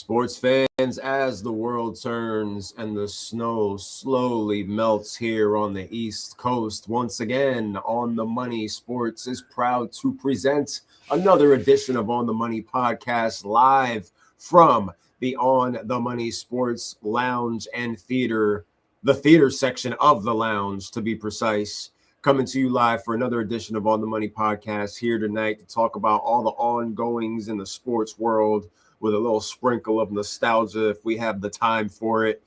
Sports fans, as the world turns and the snow slowly melts here on the East Coast, once again, On the Money Sports is proud to present another edition of On the Money podcast live from the On the Money Sports Lounge and Theater, the theater section of the lounge, to be precise. Coming to you live for another edition of On the Money podcast here tonight to talk about all the ongoings in the sports world, with a little sprinkle of nostalgia if we have the time for it.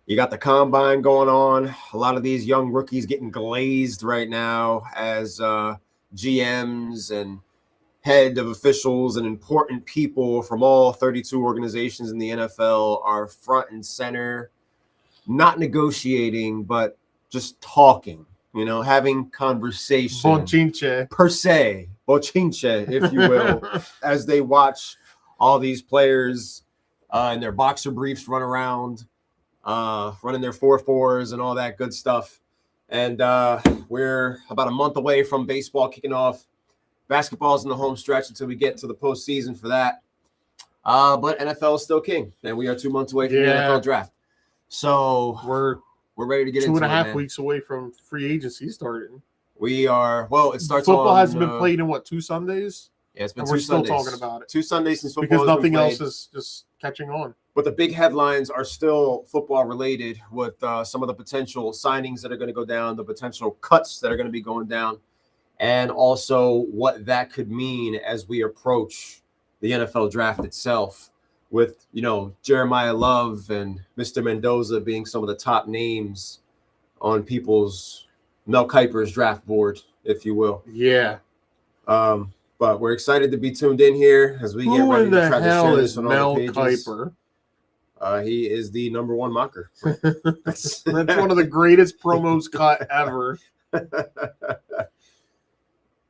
You got the combine going on. A lot of these young rookies getting glazed right now as GMs and head of officials and important people from all 32 organizations in the NFL are front and center, not negotiating, but just talking, you know, having conversation. Bochinche. Per se, bochinche, if you will, as they watch all these players in their boxer briefs run around, running their 4.4s and all that good stuff. And we're about a month away from baseball kicking off. Basketball's in the home stretch until we get to the postseason for that. But NFL is still king, and we are 2 months away from the NFL draft. So we're ready to get into it, 2.5 weeks away from free agency starting. We are. Well, it starts. Football hasn't been played in what, 2 Sundays? Yeah, it's been and 2 we're Sundays. still talking about it. 2 Sundays since football because nothing else is just catching on. But the big headlines are still football related, with some of the potential signings that are going to go down, the potential cuts that are going to be going down, and also what that could mean as we approach the NFL draft itself, with, you know, Jeremiah Love and Mr. Mendoza being some of the top names on people's Mel Kiper's draft board, if you will. Yeah. But we're excited to be tuned in here as we get ready to try to share this on all the pages. Kiper? He is the number one mocker. That's one of the greatest promos cut ever. One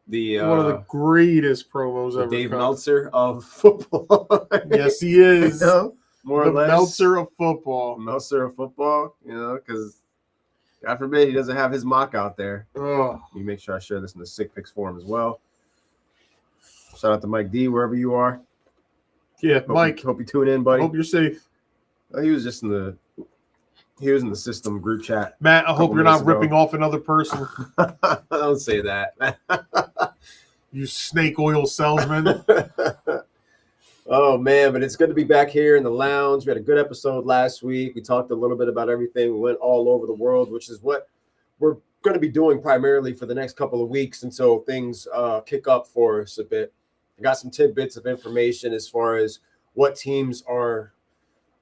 of the greatest promos ever. Dave Meltzer of football. Yes, he is. You know, more or less. Meltzer of football. Meltzer of football, you know, because God forbid he doesn't have his mock out there. Oh. You make sure I share this in the Sick Picks forum as well. Shout out to Mike D, wherever you are. Yeah, Mike. Hope you tune in, buddy. Hope you're safe. He was just in the system group chat. Matt, I hope you're not ripping off another person. Don't say that. You snake oil salesman. Oh, man, but it's good to be back here in the lounge. We had a good episode last week. We talked a little bit about everything. We went all over the world, which is what we're going to be doing primarily for the next couple of weeks until things kick up for us a bit. I got some tidbits of information as far as what teams are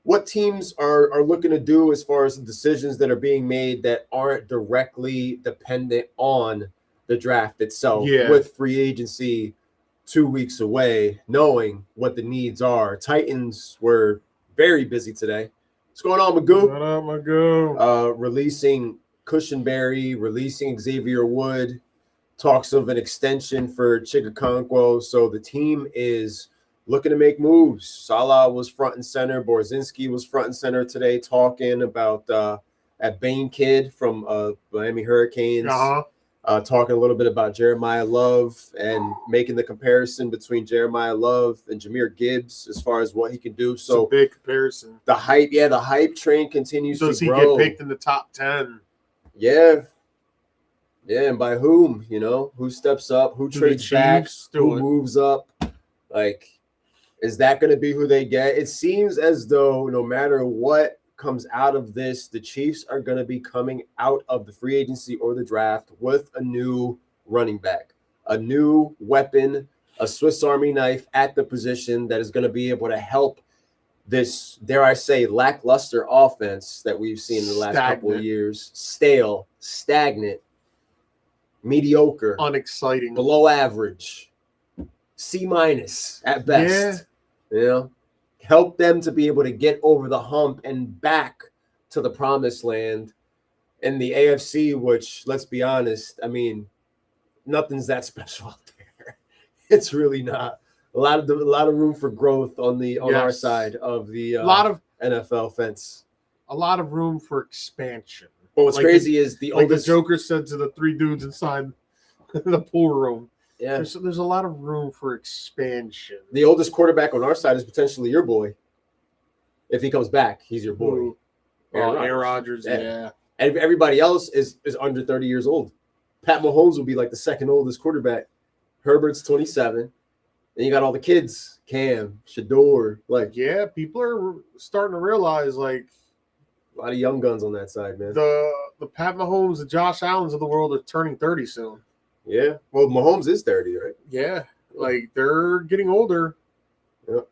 looking to do as far as the decisions that are being made that aren't directly dependent on the draft itself. Yeah. With free agency 2 weeks away, knowing what the needs are. Titans were very busy today. What's going on, Magoo? What up, Magoo? Releasing Cushenberry, releasing Xavier Wood, talks of an extension for Chigakonkwo. So the team is looking to make moves. Salah was front and center. Borzinski was front and center today, talking about that Bane kid from Miami Hurricanes. Talking a little bit about Jeremiah Love and making the comparison between Jeremiah Love and Jahmyr Gibbs as far as what he can do. So it's a big comparison. The hype train continues to grow. Does he get picked in the top 10? Yeah. Yeah, and by whom? You know, who steps up, who trades back, who moves up? Like, is that going to be who they get? It seems as though no matter what comes out of this, the Chiefs are going to be coming out of the free agency or the draft with a new running back, a new weapon, a Swiss Army knife at the position that is going to be able to help this, dare I say, lackluster offense that we've seen in the last couple of years. Stale, stagnant, mediocre, unexciting, below average, C- at best. Yeah. You know, help them to be able to get over the hump and back to the promised land in the AFC, which, let's be honest, I mean, nothing's that special out there. It's really not. A lot of room for growth on our side of the NFL fence. A lot of room for expansion. But what's crazy is the Joker said to the 3 dudes inside the pool room. Yeah, there's a lot of room for expansion. The oldest quarterback on our side is potentially your boy. If he comes back, he's your boy. Ooh. Aaron Rodgers, yeah. And everybody else is under 30 years old. Pat Mahomes will be like the second oldest quarterback. Herbert's 27. Then you got all the kids, Cam, Shador. Like, yeah, people are starting to realize, like, a lot of young guns on that side, man. The Pat Mahomes, the Josh Allens of the world are turning 30 soon. Yeah. Well, Mahomes is 30, right? Yeah. Like, they're getting older. Yep.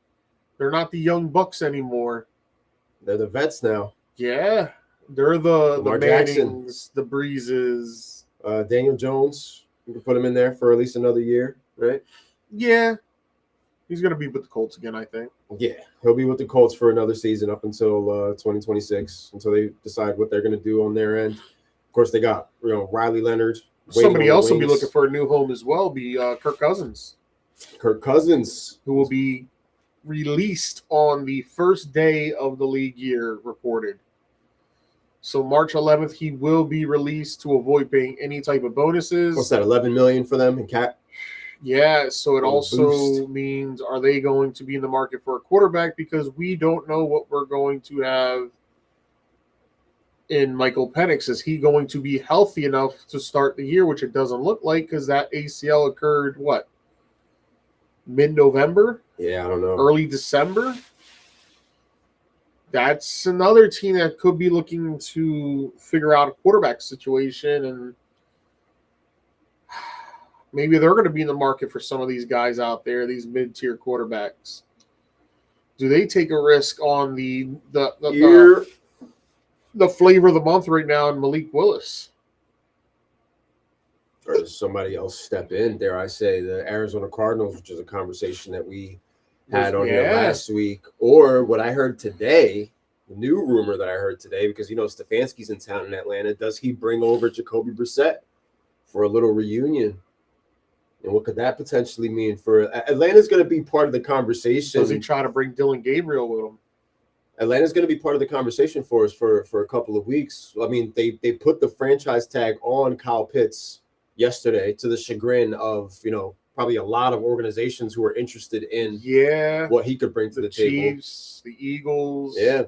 They're not the young bucks anymore. They're the vets now. Yeah. They're the Lamar Mannings, the Breezes. Daniel Jones, you can put him in there for at least another year, right? Yeah. He's going to be with the Colts again, I think. Yeah, he'll be with the Colts for another season up until 2026, until they decide what they're going to do on their end. Of course, they got Riley Leonard. Somebody else will be looking for a new home as well. Be Kirk Cousins. Kirk Cousins, who will be released on the first day of the league year, reported. So March 11th, he will be released to avoid paying any type of bonuses. What's that? $11 million for them in cap. Yeah, so it also means, are they going to be in the market for a quarterback? Because we don't know what we're going to have in Michael Penix. Is he going to be healthy enough to start the year, which it doesn't look like because that ACL occurred, what, mid-November? Yeah, I don't know. Early December? That's another team that could be looking to figure out a quarterback situation, and maybe they're going to be in the market for some of these guys out there, these mid-tier quarterbacks. Do they take a risk on the flavor of the month right now in Malik Willis? Or does somebody else step in? Dare I say the Arizona Cardinals, which is a conversation that we had on here last week, or what I heard today, the new rumor that I heard today, because Stefanski's in town in Atlanta. Does he bring over Jacoby Brissett for a little reunion? And what could that potentially mean for Atlanta's going to be part of the conversation? Does he try to bring Dylan Gabriel with him? Atlanta's going to be part of the conversation for us for a couple of weeks. I mean, they put the franchise tag on Kyle Pitts yesterday to the chagrin of, probably a lot of organizations who are interested in what he could bring to the table. Chiefs, the Eagles. Yeah.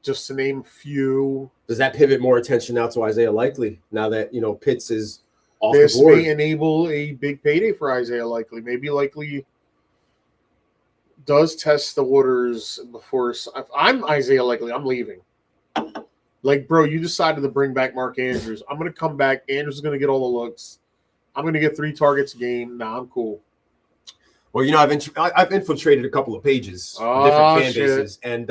Just to name a few. Does that pivot more attention now to Isaiah Likely now that, Pitts is off the board? This may enable a big payday for Isaiah Likely. Maybe Likely does test the waters before. If I'm Isaiah Likely, I'm leaving. Like, bro, you decided to bring back Mark Andrews. I'm going to come back. Andrews is going to get all the looks. I'm going to get 3 targets a game. Nah, I'm cool. Well, I've infiltrated a couple of pages, different fan bases, and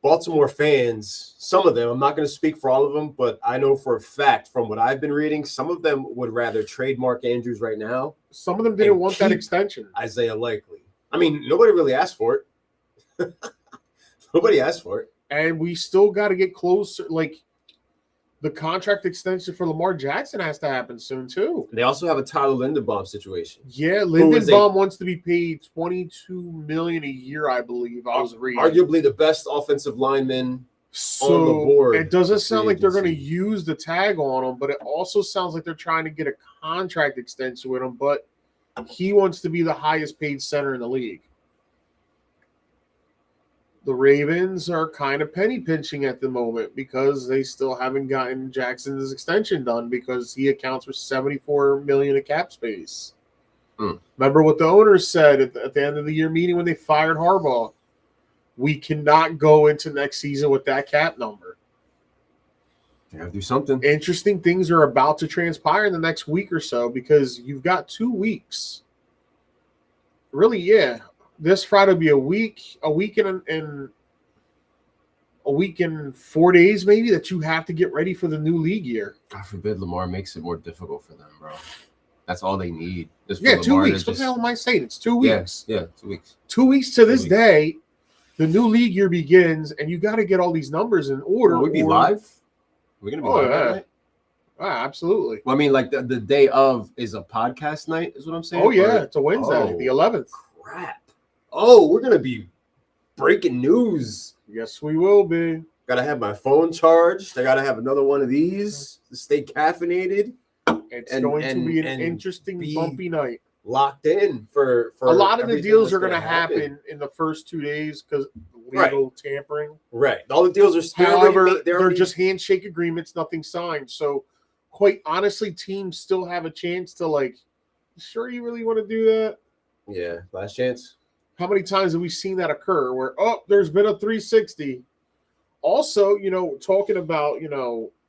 Baltimore fans, some of them, I'm not going to speak for all of them, but I know for a fact from what I've been reading, some of them would rather trade Mark Andrews right now. Some of them didn't want that extension. Isaiah Likely. I mean, nobody really asked for it. Nobody asked for it. And we still got to get closer. Like, the contract extension for Lamar Jackson has to happen soon, too. They also have a Tyler Linderbaum situation. Yeah, Linderbaum wants to be paid $22 million a year, I believe. I was reading. Arguably the best offensive lineman on the board. It doesn't sound like they're going to use the tag on him, but it also sounds like they're trying to get a contract extension with him, but he wants to be the highest paid center in the league. The Ravens are kind of penny pinching at the moment because they still haven't gotten Jackson's extension done because he accounts for $74 million of cap space. Remember what the owners said at the end of the year meeting when they fired Harbaugh? We cannot go into next season with that cap number. You gotta do something. Interesting things are about to transpire in the next week or so because you've got 2 weeks. Really, yeah. This Friday will be a week and 4 days maybe that you have to get ready for the new league year. God forbid Lamar makes it more difficult for them, bro. That's all they need. 2 weeks. What the hell am I saying? It's 2 weeks. Yeah, 2 weeks. 2 weeks to this day, the new league year begins, and you got to get all these numbers in order. Will we be live? We're going to be live that night? Absolutely. Well, I mean, like the day of is a podcast night is what I'm saying? Oh, yeah. It's a Wednesday, the 11th. Crap. Oh, we're going to be breaking news. Yes, we will be. Got to have my phone charged. I got to have another one of these to stay caffeinated. It's going to be an interesting, bumpy night. Locked in for a lot of the deals are going to happen in the first 2 days because legal tampering. Right. All the deals are However, they're just handshake agreements, nothing signed. So, quite honestly, teams still have a chance to like. Sure, you really want to do that? Yeah, last chance. How many times have we seen that occur? Where there's been a 360. Also, talking about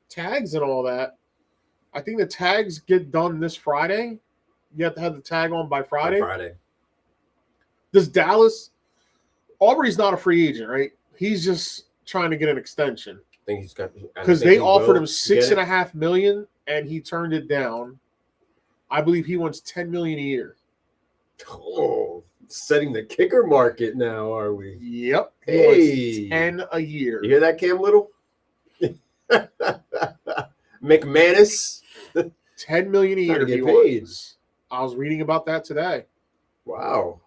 tags and all that. I think the tags get done this Friday. You have to have the tag on by Friday. Does Dallas? Aubrey's not a free agent, right? He's just trying to get an extension. I think he's got because they offered him $6.5 million and he turned it down. I believe he wants $10 million a year. Oh, setting the kicker market now, are we? Yep. Hey, 10 a year. You hear that, Cam Little? McManus. $10 million a year to get paid. I was reading about that today. Wow.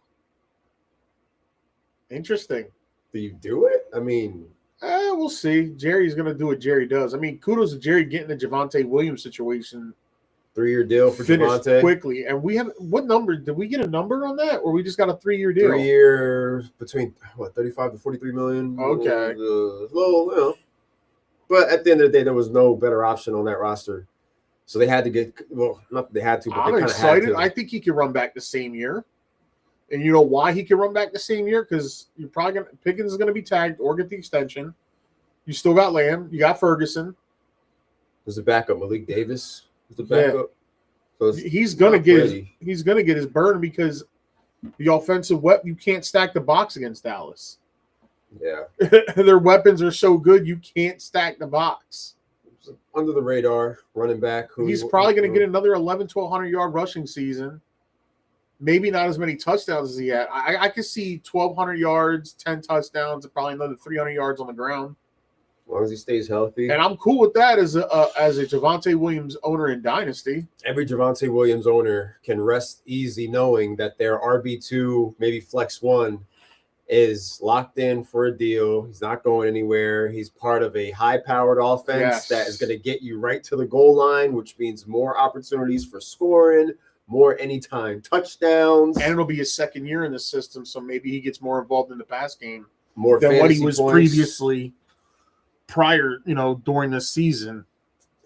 Interesting. Do you do it? I mean, we'll see. Jerry's going to do what Jerry does. I mean, kudos to Jerry getting the Javonte Williams situation. 3-year deal for Javonte quickly. And we have what number? Did we get a number on that? Or we just got a 3-year deal? 3 years between 35 to 43 million. Okay. Well, but at the end of the day, there was no better option on that roster. So they had to get not that they had to, but I'm they kind of had to. I think he can run back the same year. And you know why he can run back the same year? Because you're probably Pickens is going to be tagged or get the extension. You still got Lamb. You got Ferguson. Who's the backup? Malik Davis. Who's the backup? Yeah. So he's gonna get his burn because the offensive weapon, you can't stack the box against Dallas. Yeah. Their weapons are so good you can't stack the box. Under the radar running back. He's probably going to get another 1,100 yard rushing season. Maybe not as many touchdowns as he had. I could see 1,200 yards, 10 touchdowns, and probably another 300 yards on the ground. As long as he stays healthy. And I'm cool with that as a Javonte Williams owner in Dynasty. Every Javonte Williams owner can rest easy knowing that their RB2, maybe flex 1, is locked in for a deal. He's not going anywhere. He's part of a high-powered offense that is going to get you right to the goal line, which means more opportunities for scoring, more anytime touchdowns. And it'll be his second year in the system, so maybe he gets more involved in the pass game more than what he was points. Previously prior, during the season.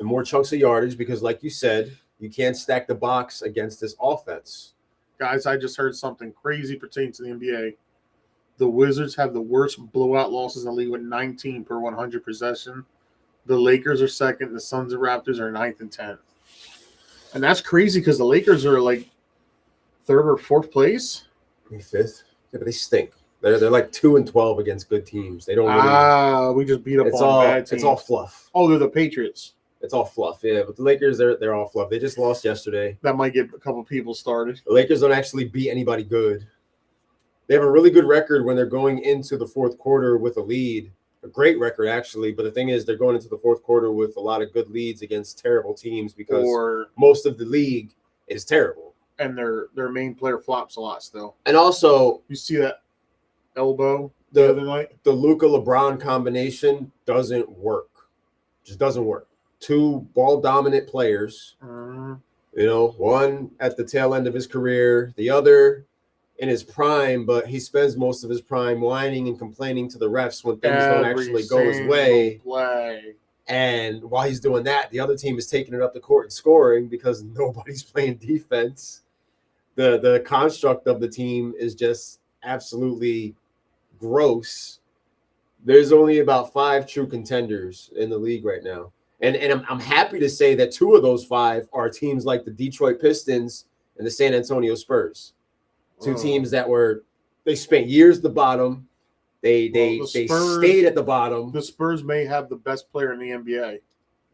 And more chunks of yardage because, like you said, you can't stack the box against this offense. Guys, I just heard something crazy pertaining to the NBA. The Wizards have the worst blowout losses in the league with 19 per 100 possession. The Lakers are second. The Suns and Raptors are 9th and 10th. And that's crazy because the Lakers are like 3rd or 4th place. 5th. Yeah, but they stink. They're like 2 and 12 against good teams. They don't really. We just beat up on bad teams. It's all fluff. Oh, they're the Patriots. It's all fluff, yeah. But the Lakers, they're all fluff. They just lost yesterday. That might get a couple people started. The Lakers don't actually beat anybody good. They have a really good record when they're going into the fourth quarter with a lead. A great record, actually. But the thing is, they're going into the fourth quarter with a lot of good leads against terrible teams because most of the league is terrible. And their main player flops a lot still. And also, you see that elbow the other night? The Luka LeBron combination doesn't work. Just doesn't work. 2 ball-dominant players. One at the tail end of his career, the other in his prime, but he spends most of his prime whining and complaining to the refs when things don't actually go his way. And while he's doing that, the other team is taking it up the court and scoring because nobody's playing defense. The construct of the team is just absolutely gross. There's only about 5 true contenders in the league right now. And I'm happy to say that 2 of those 5 are teams like the Detroit Pistons and the San Antonio Spurs. 2 teams that they spent years at the bottom. They stayed at the bottom. The Spurs may have the best player in the NBA.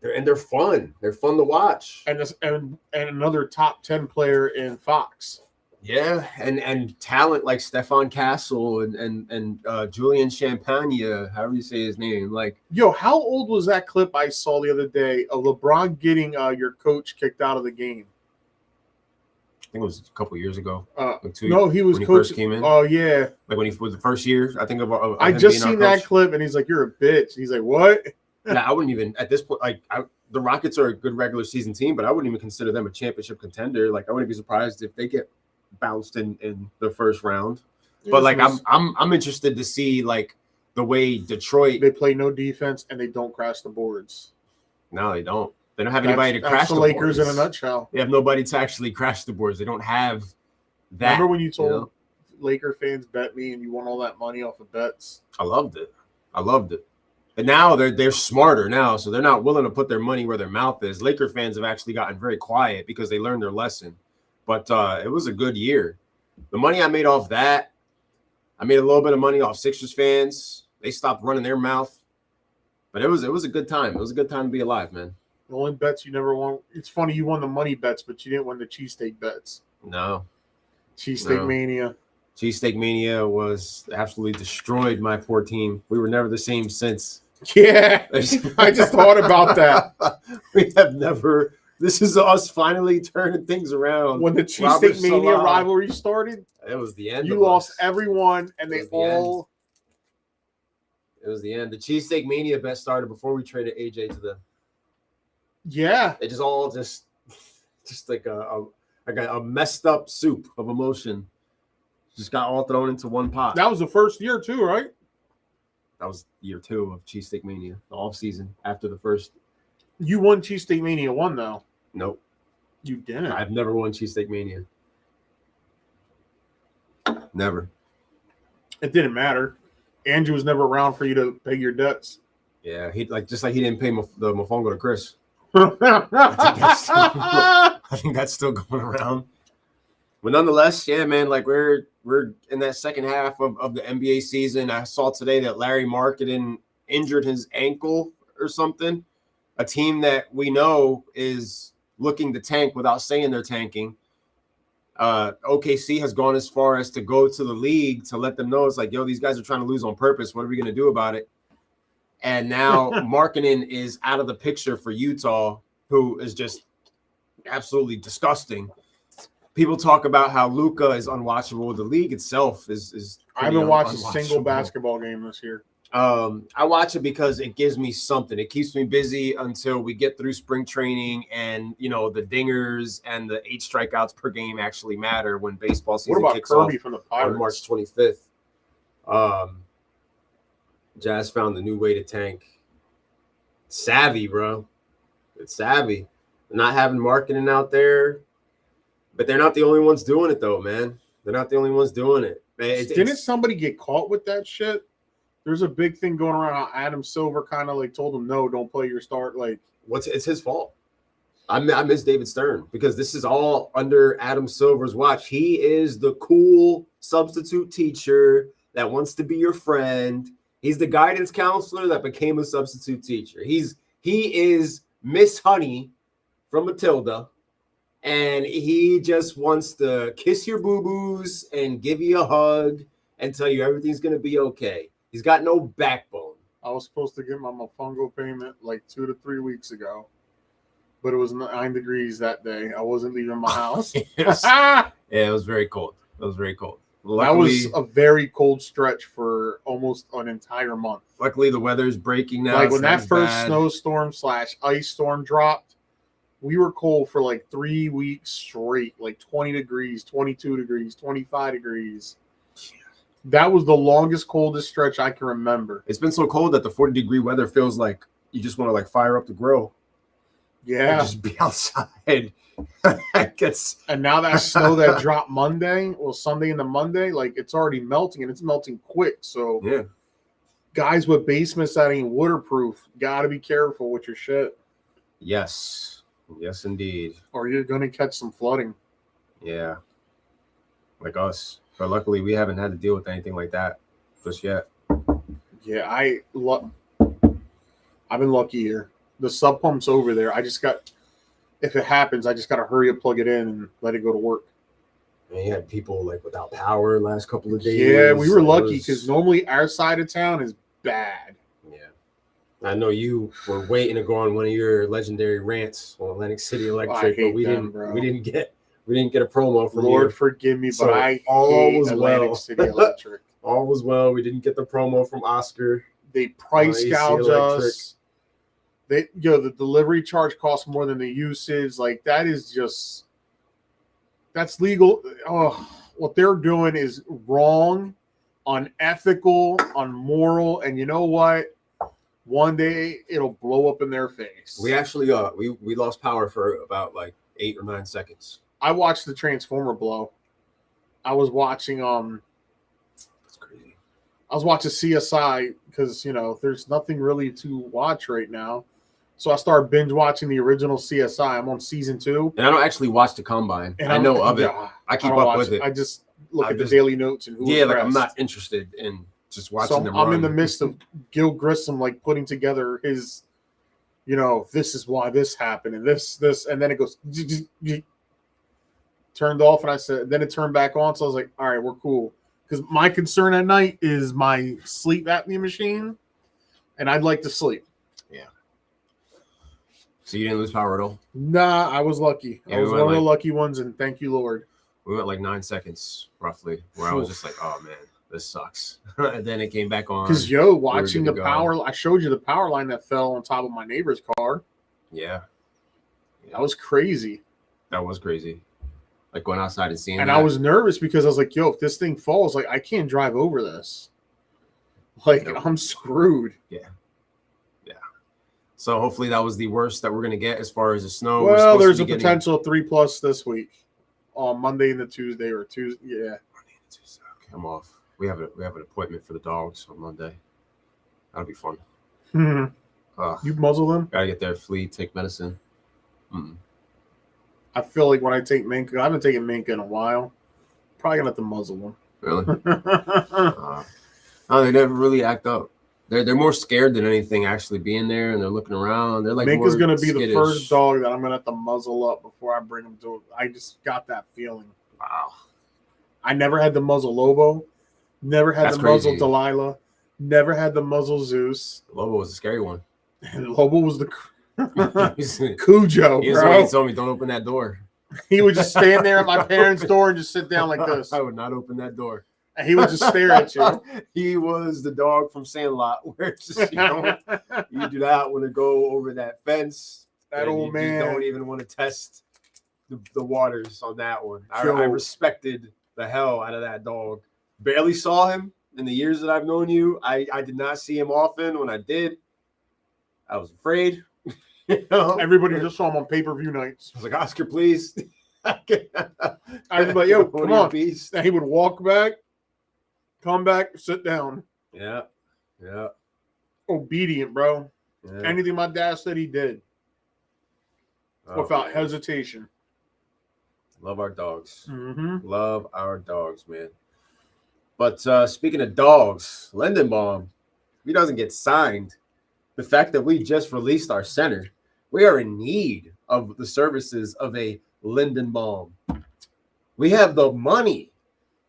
They're fun. They're fun to watch. And another top 10 player in Fox. Yeah, and talent like Stephon Castle and Julian Champagne, however you say his name. Like, how old was that clip I saw the other day of LeBron getting your coach kicked out of the game? I think it was a couple years ago. He was when coach. He first came in. Oh yeah, like when he was the first year. I think of I just seen that clip, and he's like, "You're a bitch." He's like, "What?" Yeah, I wouldn't even at this point. The Rockets are a good regular season team, but I wouldn't even consider them a championship contender. Like, I wouldn't be surprised if they get bounced in the first round. But like, I'm interested to see like the way Detroit. They play no defense and they don't crash the boards. No, they don't. They don't have anybody to crash the Lakers boards. In a nutshell. They have nobody to actually crash the boards. They don't have that. Remember when you told Laker fans bet me and you won all that money off of bets? I loved it. But now they're smarter now, so they're not willing to put their money where their mouth is. Laker fans have actually gotten very quiet because they learned their lesson. But it was a good year. The money I made off that, I made a little bit of money off Sixers fans. They stopped running their mouth. But it was a good time. It was a good time to be alive, man. The only bets you never won. It's funny you won the money bets, but you didn't win the cheesesteak bets. No. Cheesesteak mania. Cheesesteak mania was absolutely destroyed my poor team. We were never the same since. Yeah, I just thought about that. We have never. This is us finally turning things around. When the cheesesteak mania rivalry started, it was the end. You lost everyone, and they all. It was the end. The cheesesteak mania bet started before we traded AJ to the. Yeah, it just all just like a messed up soup of emotion. Just got all thrown into one pot. That was the first year too, right? That was year 2 of Cheesesteak Mania, the off season after the first. You won Cheesesteak Mania 1 though. Nope, you didn't. I've never won Cheesesteak Mania. Never. It didn't matter. Andrew was never around for you to pay your debts. Yeah, he he didn't pay the Mofongo to Chris. I think that's still going around. But nonetheless, yeah, man, like we're in that second half of the NBA season. I saw today that Larry Marketing injured his ankle or something. A team that we know is looking to tank without saying they're tanking. OKC has gone as far as to go to the league to let them know it's like, yo, these guys are trying to lose on purpose. What are we going to do about it? And now Marketing is out of the picture for Utah, who is just absolutely disgusting. People talk about how Luka is unwatchable. The league itself is. I haven't watched a single basketball game this year. I watch it because it gives me something. It keeps me busy until we get through spring training, and the dingers and the 8 strikeouts per game actually matter when baseball season kicks off. What about Kirby from the Pirates on March 25th? Jazz found the new way to tank. Savvy, bro. It's savvy. Not having Marketing out there. But they're not the only ones doing it, though, man. They're not the only ones doing it. Didn't somebody get caught with that shit? There's a big thing going around how Adam Silver kind of like told him, no, don't play your start. Like, it's his fault. I miss David Stern because this is all under Adam Silver's watch. He is the cool substitute teacher that wants to be your friend. He's the guidance counselor that became a substitute teacher. He is Miss Honey from Matilda. And he just wants to kiss your boo-boos and give you a hug and tell you everything's going to be okay. He's got no backbone. I was supposed to get my Mofongo payment like 2 to 3 weeks ago, but it was 9 degrees that day. I wasn't leaving my house. Yeah, it was very cold. Luckily, that was a very cold stretch for almost an entire month. Luckily, the weather's breaking now. Like when that first snowstorm / ice storm dropped, we were cold for like 3 weeks straight, like 20 degrees, 22 degrees, 25 degrees. That was the longest, coldest stretch I can remember. It's been so cold that the 40-degree weather feels like you just want to like fire up the grill. Yeah. Just be outside. And now that snow that dropped Sunday into Monday, like it's already melting and it's melting quick. So yeah, guys with basements that ain't waterproof, gotta be careful with your shit. Yes, indeed. Or you're gonna catch some flooding. Yeah, like us. But luckily, we haven't had to deal with anything like that just yet. Yeah, I've been lucky here. The sub pump's over there. If it happens, I just got to hurry up, plug it in, and let it go to work. And you had people like without power last couple of days. Yeah, we were lucky because normally our side of town is bad. Yeah. I know you were waiting to go on one of your legendary rants on Atlantic City Electric, but we didn't get a promo from Lord you. Forgive me, So but I all hate was Atlantic well. City Electric. All was well. We didn't get the promo from Oscar. They price AC gouge Electric. us. The delivery charge costs more than the usage. Like that's legal. Oh, what they're doing is wrong, unethical, unmoral, and you know what? One day it'll blow up in their face. We actually we lost power for about like 8 or 9 seconds. I watched the transformer blow. I was watching That's crazy. I was watching CSI because there's nothing really to watch right now. So I started binge watching the original CSI. I'm on season 2. And I don't actually watch the Combine. And I know of it. I keep up with it. I just look at the daily notes and I'm not interested in just watching them I'm run. in the midst of Gil Grissom like putting together his, this is why this happened and this, and then it goes turned off, and I said, then it turned back on. So I was like, all right, we're cool. Because my concern at night is my sleep apnea machine, and I'd like to sleep. Yeah. So you didn't lose power at all? Nah, I was lucky. Yeah, I was one of the lucky ones, and thank you, Lord. We went like 9 seconds, roughly, where I was just like, oh, man, this sucks. And then it came back on. Because, watching the power, I showed you the power line that fell on top of my neighbor's car. Yeah. That was crazy. That was crazy. Like going outside and seeing and that. I was nervous because I was like, if this thing falls, like I can't drive over this. Like I'm screwed. Yeah. So hopefully that was the worst that we're gonna get as far as the snow. Well, there's a potential 3+ this week. On Monday and the Tuesday or Tuesday. Yeah. Monday and Tuesday. Okay, I'm off. We have an appointment for the dogs on Monday. That'll be fun. You muzzle them? Gotta get their flea, take medicine. I feel like when I take Minka, I haven't taken Minka in a while. Probably gonna have to muzzle them. Really? No, they never really act up. They're more scared than anything actually being there, and they're looking around. They're like Minka's gonna be skittish. the first dog that I'm gonna have to muzzle up before I bring him to. I just got that feeling. Wow. I never had the muzzle Lobo. Never had the muzzle Delilah. Never had the muzzle Zeus. Lobo was a scary one. And Lobo was the Cujo, he was the one who told me, don't open that door. He would just stand there at my parents' door and just sit down like this. I would not open that door. And he would just stare at you. He was the dog from Sandlot, where it's just, you do not want to go over that fence. That old man. You don't even want to test the waters on that one. I respected the hell out of that dog. Barely saw him in the years that I've known you. I did not see him often. When I did, I was afraid. Everybody just saw him on pay-per-view nights. I was like, Oscar, please. I was like, yo, come on. And he would walk back, come back, sit down. Yeah. Obedient, bro. Yeah. Anything my dad said, he did. Without hesitation. Love our dogs. Mm-hmm. Love our dogs, man. But speaking of dogs, Lindenbaum, he doesn't get signed. The fact that we just released our center, we are in need of the services of a Lindenbaum. We have the money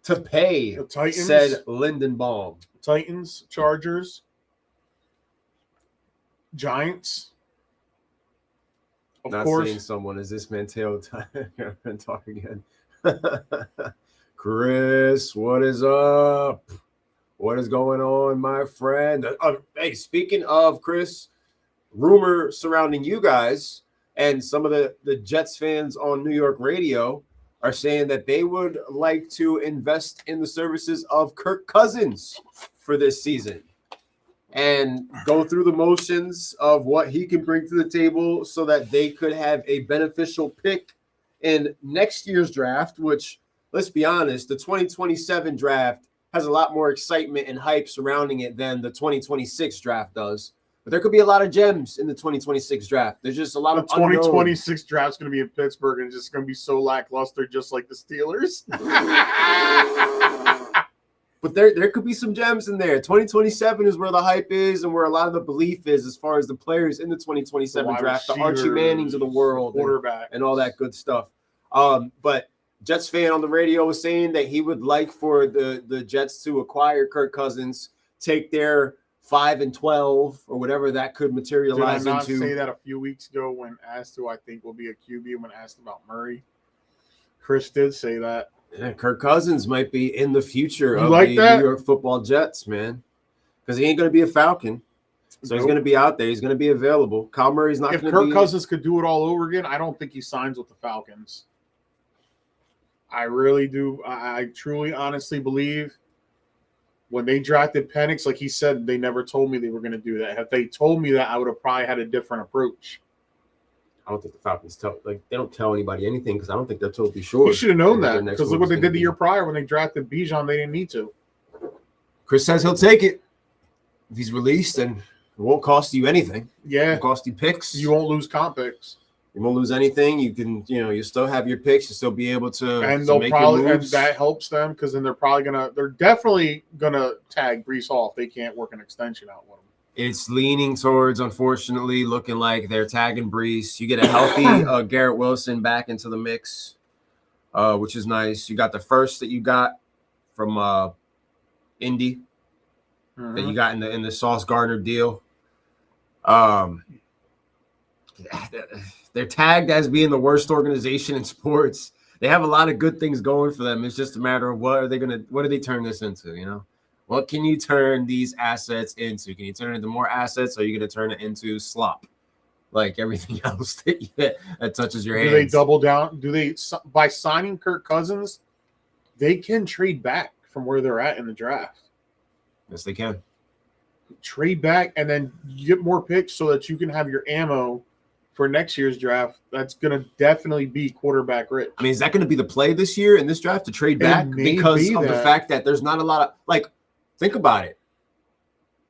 to pay said Lindenbaum. Titans, Chargers, Giants. Of course. Seeing someone. Is this Mateo talk again? Chris, what is up? What is going on, my friend? Hey, speaking of Chris, rumor surrounding you guys and some of the Jets fans on New York radio are saying that they would like to invest in the services of Kirk Cousins for this season and go through the motions of what he can bring to the table so that they could have a beneficial pick in next year's draft, which, let's be honest, the 2027 draft has a lot more excitement and hype surrounding it than the 2026 draft does. But there could be a lot of gems in the 2026 draft. There's just a lot of 2026 draft's going to be in Pittsburgh and it's just going to be so lackluster, just like the Steelers. But there could be some gems in there. 2027 is where the hype is and where a lot of the belief is as far as the players in the 2027 draft, the Archie Mannings of the world, quarterback, and all that good stuff. But Jets fan on the radio was saying that he would like for the Jets to acquire Kirk Cousins, take their 5-12 or whatever that could materialize into. Did I not into. say that a few weeks ago when asked who I think will be a QB when asked about Murray? Chris did say that. Yeah, Kirk Cousins might be in the future of the New York Football Jets, man, because he ain't going to be a Falcon. So he's going to be out there. He's going to be available. Kyle Murray's not going to be. If Kirk Cousins could do it all over again, I don't think he signs with the Falcons. I really do. I truly, honestly believe When they drafted Penix, like he said, they never told me they were going to do that. If they told me that, I would have probably had a different approach. I don't think the Falcons they don't tell anybody anything because I don't think they're totally sure. You should have known that because look what they did the year prior when they drafted Bijan. They didn't need to. Chris says he'll take it if he's released, and it won't cost you anything. Yeah, it won't cost you picks. You won't lose comp picks. You won't lose anything. You can, you still have your picks. You still be able to, and they'll make probably, your moves. And that helps them because then they're definitely gonna tag Breece Hall if they can't work an extension out with him. It's leaning towards, unfortunately, looking like they're tagging Breece. You get a healthy Garrett Wilson back into the mix, which is nice. You got the first that you got from Indy that you got in the Sauce Gardner deal. They're tagged as being the worst organization in sports. They have a lot of good things going for them. It's just a matter of what do they turn this into, What can you turn these assets into? Can you turn it into more assets, or are you going to turn it into slop? Like everything else that touches your hands. Do they double down? By signing Kirk Cousins, they can trade back from where they're at in the draft? Yes, they can. Trade back and then you get more picks so that you can have your ammo for next year's draft. That's going to definitely be quarterback rich. I mean, is that going to be the play this year in this draft to trade back because of the fact that there's not a lot of think about it.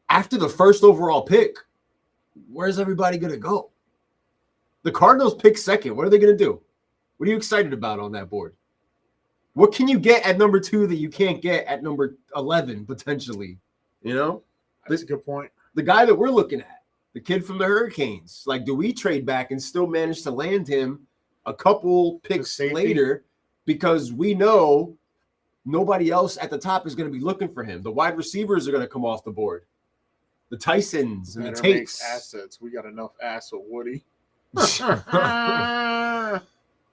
After the first overall pick, where's everybody going to go? The Cardinals pick second. What are they going to do? What are you excited about on that board? What can you get at number 2 that you can't get at number 11 potentially? That's a good point. The guy that we're looking at, the kid from the Hurricanes, do we trade back and still manage to land him a couple picks later because we know nobody else at the top is going to be looking for him. The wide receivers are going to come off the board. The Tysons and the Tates. Assets. We got enough ass with Woody.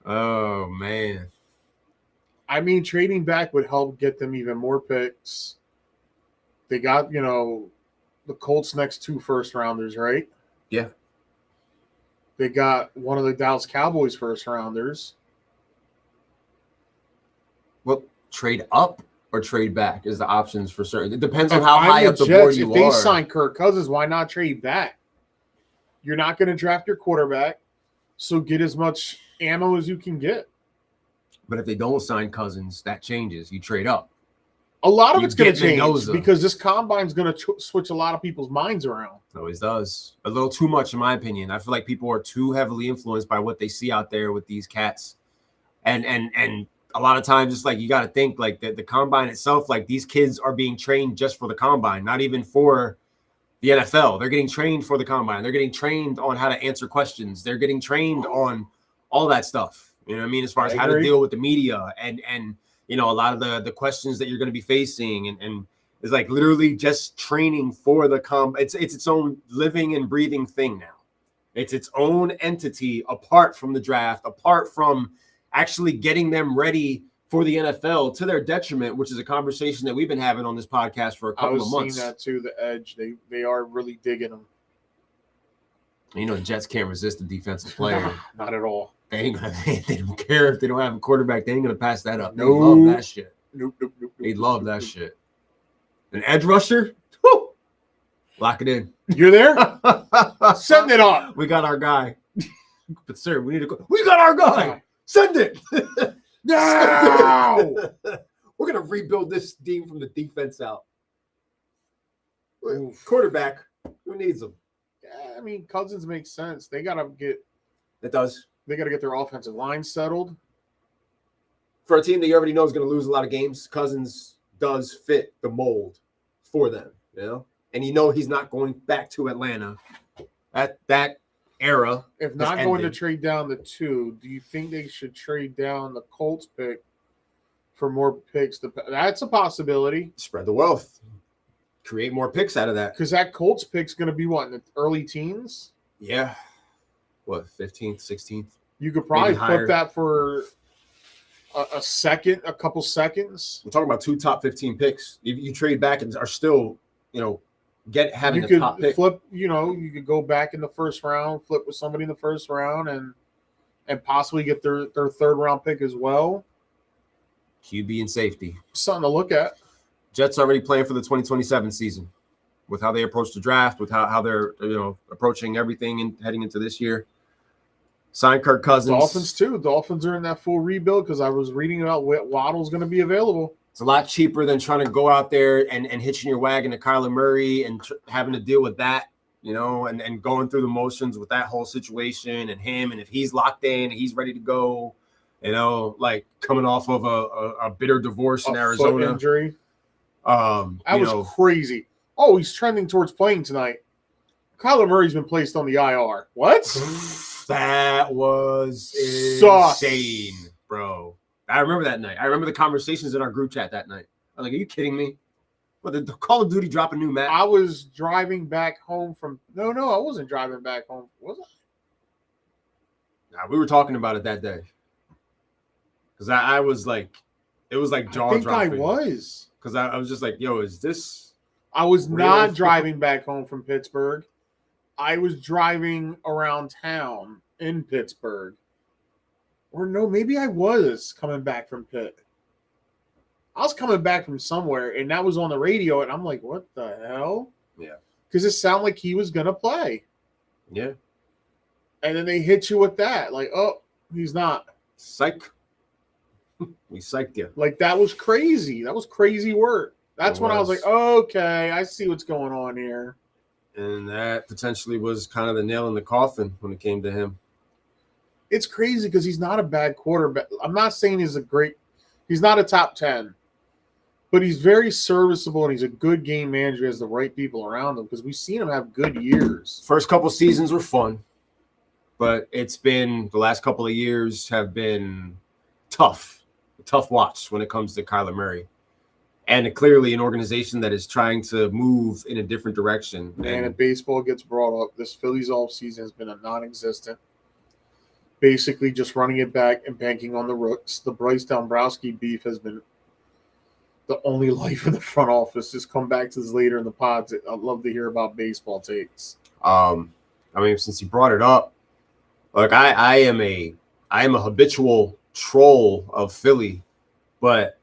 Oh, man. I mean, trading back would help get them even more picks. They got, the Colts' next 2 first-rounders, right? Yeah. They got one of the Dallas Cowboys first-rounders. Well, trade up or trade back is the options for certain. It depends on how high up the board you are. If they sign Kirk Cousins, why not trade back? You're not going to draft your quarterback, so get as much ammo as you can get. But if they don't sign Cousins, that changes. You trade up. A lot of it's going to change because this combine is going to switch a lot of people's minds around. It always does. A little too much, in my opinion. I feel like people are too heavily influenced by what they see out there with these cats. And a lot of times, it's you got to think the combine itself, these kids are being trained just for the combine, not even for the NFL. They're getting trained for the combine. They're getting trained on how to answer questions. They're getting trained on all that stuff. You know what I mean? As far as how to deal with the media and a lot of the questions that you're going to be facing. And it's literally just training for the it's its own living and breathing thing now. It's its own entity apart from the draft, apart from actually getting them ready for the NFL to their detriment, which is a conversation that we've been having on this podcast for a couple of months. I was seeing that too, the edge. They are really digging them. The Jets can't resist a defensive player. Not at all. They don't care if they don't have a quarterback. They ain't going to pass that up. They love that shit. Nope. They love that shit. An edge rusher? Woo! Lock it in. You're there? Send it up. We got our guy. But, sir, we need to go. We got our guy. Send it. No! We're going to rebuild this team from the defense out. Quarterback. Who needs them? Yeah, I mean, Cousins makes sense. They got to get. It does. They got to get their offensive line settled. For a team that you already know is going to lose a lot of games, Cousins does fit the mold for them, And he's not going back to Atlanta at that era. If not going to trade down the 2, do you think they should trade down the Colts pick for more picks? That's a possibility. Spread the wealth. Create more picks out of that. Because that Colts pick's going to be what, in the early teens? Yeah. What, 15th, 16th? You could probably flip that for a couple seconds. We're talking about 2 top 15 picks. If you trade back and are still, having a top pick. Flip, you could go back in the first round, flip with somebody in the first round, and possibly get their 3rd round pick as well. QB and safety. Something to look at. Jets already playing for the 2027 season with how they approach the draft, with how they're approaching everything and heading into this year. Sign Kirk Cousins. Dolphins too. Dolphins are in that full rebuild because I was reading about what Waddle's going to be available. It's a lot cheaper than trying to go out there and hitching your wagon to Kyler Murray and having to deal with that, and going through the motions with that whole situation and him. And if he's locked in, he's ready to go, like coming off of a bitter divorce in Arizona. Foot injury. That was crazy. Oh, he's trending towards playing tonight. Kyler Murray's been placed on the IR. What? That was insane, bro. I remember that night. I remember the conversations in our group chat that night. I was like, are you kidding me? What, did Call of Duty drop a new map? I was driving back home from... No, I wasn't driving back home. Was I? Nah, we were talking about it that day. Because I was like... It was like jaw-dropping. I think I was. Because I was just like, yo, is this... I was not driving back home from Pittsburgh. I was driving around town in Pittsburgh. Or no, maybe I was coming back from Pitt. I was coming back from somewhere, and that was on the radio, and I'm like, what the hell? Yeah. Because it sounded like he was going to play. Yeah. And then they hit you with that. Like, oh, he's not. Psych. We psyched you. Like, that was crazy. That was crazy work. That's when I was like, okay, I see what's going on here. And that potentially was kind of the nail in the coffin when it came to him. It's crazy because he's not a bad quarterback. I'm not saying he's not a top 10, but he's very serviceable and he's a good game manager. He has the right people around him because we've seen him have good years. First couple seasons were fun, but it's been the last couple of years have been tough watch when it comes to Kyler Murray. And clearly an organization that is trying to move in a different direction. And if baseball gets brought up, this Phillies offseason has been a non-existent. Basically just running it back and banking on the rooks. The Bryce Dombrowski beef has been the only life of the front office. Just come back to this later in the pods. I'd love to hear about baseball takes. Since you brought it up, look, I am a habitual troll of Philly, but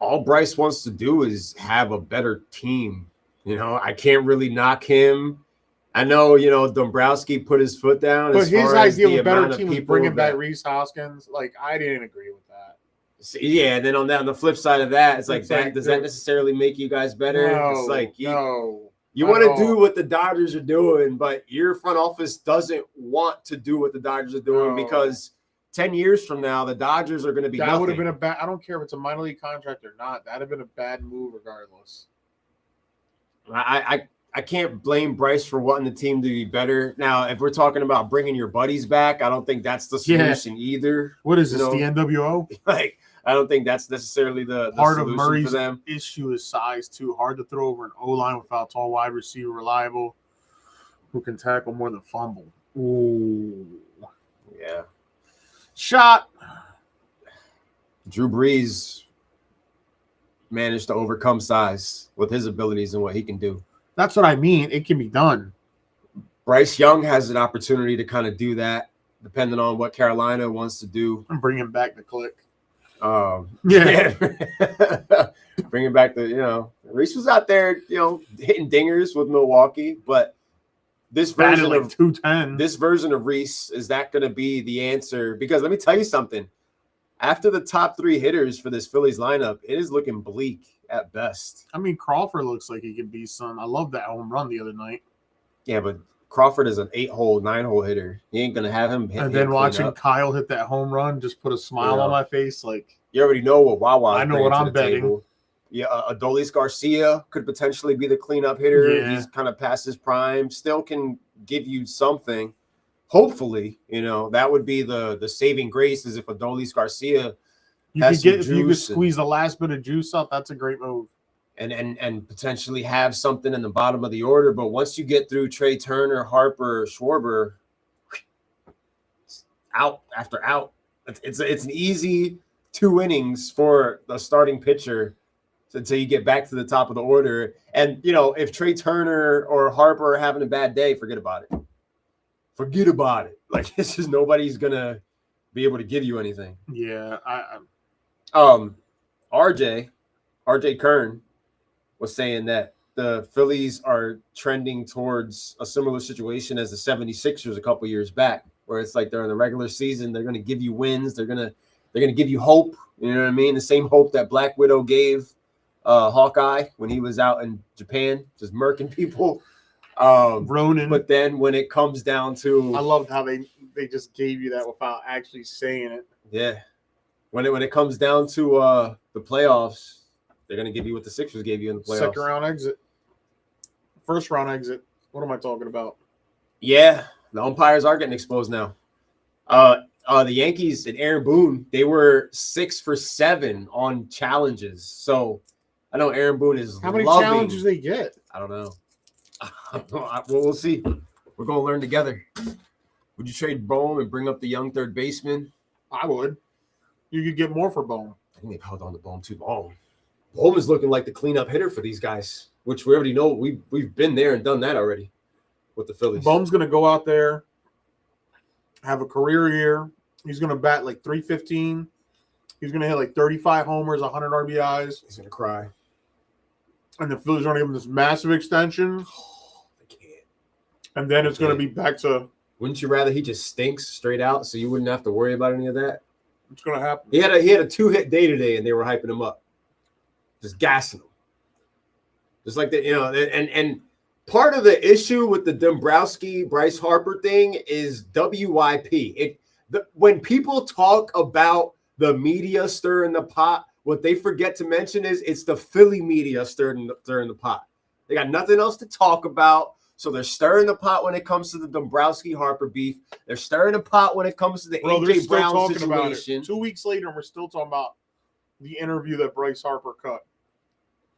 all Bryce wants to do is have a better team. I can't really knock him. I know, Dombrowski put his foot down. But his idea of a better team was bringing back Reese Hoskins. Like, I didn't agree with that. Yeah, and then on the flip side of that, it's like, does that necessarily make you guys better? No, it's like, you want to do what the Dodgers are doing, but your front office doesn't want to do what the Dodgers are doing because 10 years from now, the Dodgers are going to be nothing. Would have been a bad – I don't care if it's a minor league contract or not. That would have been a bad move regardless. I can't blame Bryce for wanting the team to be better. Now, if we're talking about bringing your buddies back, I don't think that's the solution either. What is this, the NWO? Like, I don't think that's necessarily the part solution of Murray's for them. Issue is size, too. Hard to throw over an O-line without a tall wide receiver, reliable, who can tackle more than fumble. Ooh. Yeah. Shot. Drew Brees managed to overcome size with his abilities and what he can do. That's what I mean. It can be done. Bryce Young has an opportunity to kind of do that, depending on what Carolina wants to do. And bring him back to click. Yeah. Bringing back Reese was out there, hitting dingers with Milwaukee, but this version of 210. This version of Reese, is that going to be the answer? Because let me tell you something. After the top three hitters for this Phillies lineup, it is looking bleak at best. I mean, Crawford looks like he could be some. I love that home run the other night. Yeah, but Crawford is an 8-hole, 9-hole hitter. You ain't gonna have him hit. And then watching Kyle hit that home run just put a smile on my face. Like, you already know what Wawa. I know what I'm betting. Table. Yeah, Adolis Garcia could potentially be the cleanup hitter. Yeah. He's kind of past his prime. Still can give you something. Hopefully, that would be the saving grace is if Adolis Garcia if you could squeeze the last bit of juice out, that's a great move. And potentially have something in the bottom of the order. But once you get through Trey Turner, Harper, Schwarber, out after out, it's an easy 2 innings for the starting pitcher until you get back to the top of the order. And if Trey Turner or Harper are having a bad day, forget about it. Forget about it. Like, it's just nobody's gonna be able to give you anything. Yeah, RJ RJ Kern was saying that the Phillies are trending towards a similar situation as the 76ers a couple years back, where it's like during the regular season, they're going to give you wins. They're going to give you hope. You know what I mean? The same hope that Black Widow gave Hawkeye when he was out in Japan, just murking people. Ronin. But then when it comes down to, I loved how they just gave you that without actually saying it. Yeah. When it comes down to the playoffs, they're going to give you what the Sixers gave you in the playoffs. Second round exit. First round exit. What am I talking about? Yeah, the umpires are getting exposed now. The Yankees and Aaron Boone, they were 6 for 7 on challenges. So I know Aaron Boone is how many challenges they get? I don't know. We'll see. We're going to learn together. Would you trade Bohm and bring up the young third baseman? I would. You could get more for Bohm. I think they've held on to Bohm too long. Bohm is looking like the cleanup hitter for these guys, which we already know. We've been there and done that already with the Phillies. Bohm's going to go out there, have a career year. He's going to bat like 315. He's going to hit like 35 homers, 100 RBIs. He's going to cry. And the Phillies are going to give him this massive extension. They can't. And then it's going to be back to. Wouldn't you rather he just stinks straight out so you wouldn't have to worry about any of that? It's going to happen. He had a 2-hit day today, and they were hyping him up, just gassing him. Just like that, and part of the issue with the Dombrowski Bryce Harper thing is WIP. When people talk about the media stirring the pot, what they forget to mention is it's the Philly media stirring the pot. They got nothing else to talk about, so they're stirring the pot when it comes to the Dombrowski Harper beef. They're stirring the pot when it comes to the AJ Brown situation. 2 weeks later, and we're still talking about the interview that Bryce Harper cut.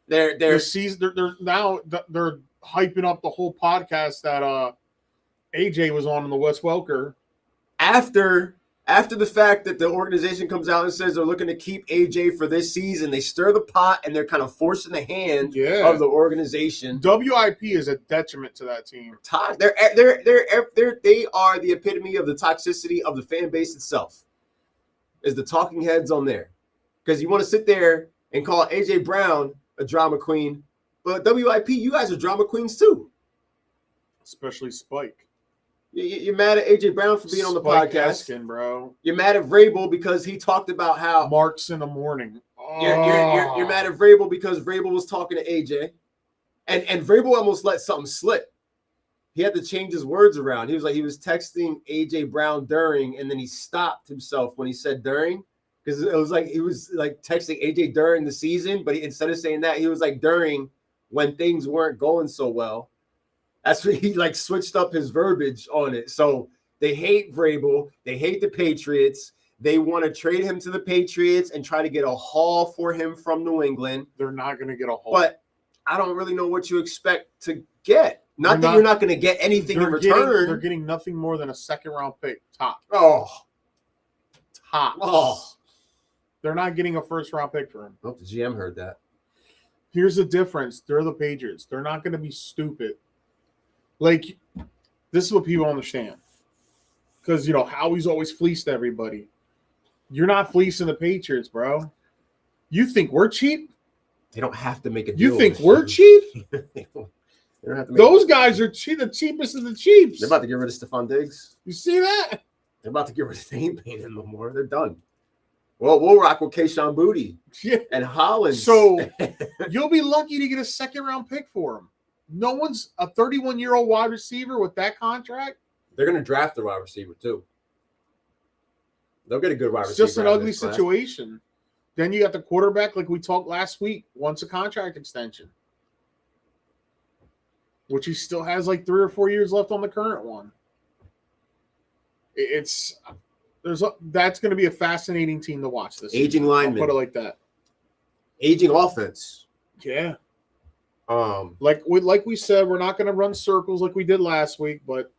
They're now hyping up the whole podcast that AJ was on in the Wes Welker. After the fact that the organization comes out and says they're looking to keep AJ for this season, they stir the pot and they're kind of forcing the hand of the organization. WIP is a detriment to that team. They are the epitome of the toxicity of the fan base itself. Is the talking heads on there? Because you want to sit there and call AJ Brown a drama queen, but WIP, you guys are drama queens too. Especially Spike. You're mad at AJ Brown for being on the podcast, bro. You're mad at Vrabel because he talked about how Marks in the morning. You're mad at Vrabel because Vrabel was talking to AJ, and Vrabel almost let something slip. He had to change his words around. He was texting AJ Brown during, and then he stopped himself when he said during, because it was like he was like texting AJ during the season, but instead of saying that, he was like during when things weren't going so well. That's what he like switched up his verbiage on it. So they hate Vrabel. They hate the Patriots. They want to trade him to the Patriots and try to get a haul for him from New England. They're not going to get a haul. But I don't really know what you expect to get. Not that you're not going to get anything in return. They're getting nothing more than a second-round pick. Top. They're not getting a first-round pick for him. I hope the GM heard that. Here's the difference. They're the Patriots. They're not going to be stupid. Like, this is what people understand. Because, Howie's always fleeced everybody. You're not fleecing the Patriots, bro. You think we're cheap? They don't have to make a deal. You think we're cheap? They don't have to Those guys are cheap, the cheapest of the cheaps. They're about to get rid of Stephon Diggs. You see that? They're about to get rid of – they ain't paying him no more. They're done. Well, we'll rock with Keyshawn Booty and Hollins. So you'll be lucky to get a second-round pick for him. No one's a 31-year-old wide receiver with that contract. They're going to draft the wide receiver, too. They'll get a good wide receiver. It's just an ugly situation. Then you got the quarterback, like we talked last week, wants a contract extension, which he still has like 3 or 4 years left on the current one. That's going to be a fascinating team to watch this aging lineman. I'll put it like that. Aging offense. Yeah. Like we said, we're not going to run circles like we did last week, but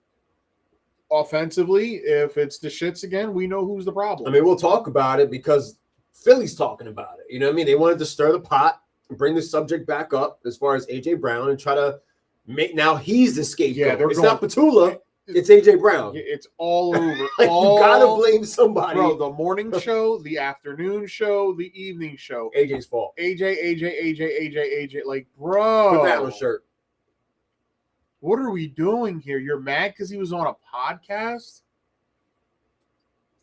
offensively, if it's the shits again, we know who's the problem. I mean, we'll talk about it because Philly's talking about it. You know what I mean? They wanted to stir the pot and bring the subject back up as far as AJ Brown and try to make now he's the scapegoat. Yeah, not Petula. It's AJ Brown. It's all over. Like, you gotta blame somebody. Bro, the morning show, the afternoon show, the evening show. AJ's fault. AJ. Like, bro. Put that on a shirt. What are we doing here? You're mad because he was on a podcast?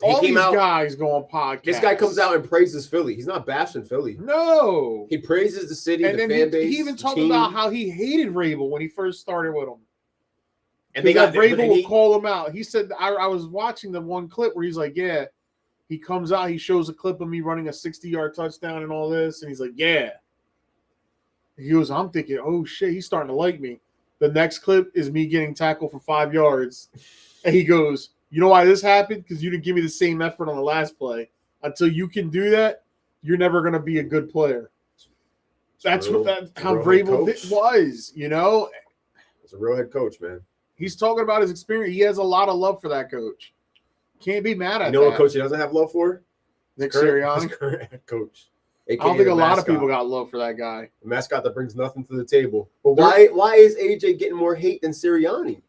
All these guys go on podcasts. This guy comes out and praises Philly. He's not bashing Philly. No. He praises the city, and the then fan base. He even talked about how he hated Rabel when he first started with him. And they got Rabel would call him out. He said, I was watching the one clip where he's like, yeah. He comes out, he shows a clip of me running a 60-yard touchdown and all this. And he's like, yeah. He goes, I'm thinking, oh, shit, he's starting to like me. The next clip is me getting tackled for 5 yards. And he goes, you know why this happened? Because you didn't give me the same effort on the last play. Until you can do that, you're never going to be a good player. That's how Vrabel was, you know? It's a real head coach, man. He's talking about his experience. He has a lot of love for that coach. Can't be mad at that. You know what coach he doesn't have love for? Nick Sirianni. Current head coach. I don't think a lot of people got love for that guy. A mascot that brings nothing to the table. But why is AJ getting more hate than Sirianni?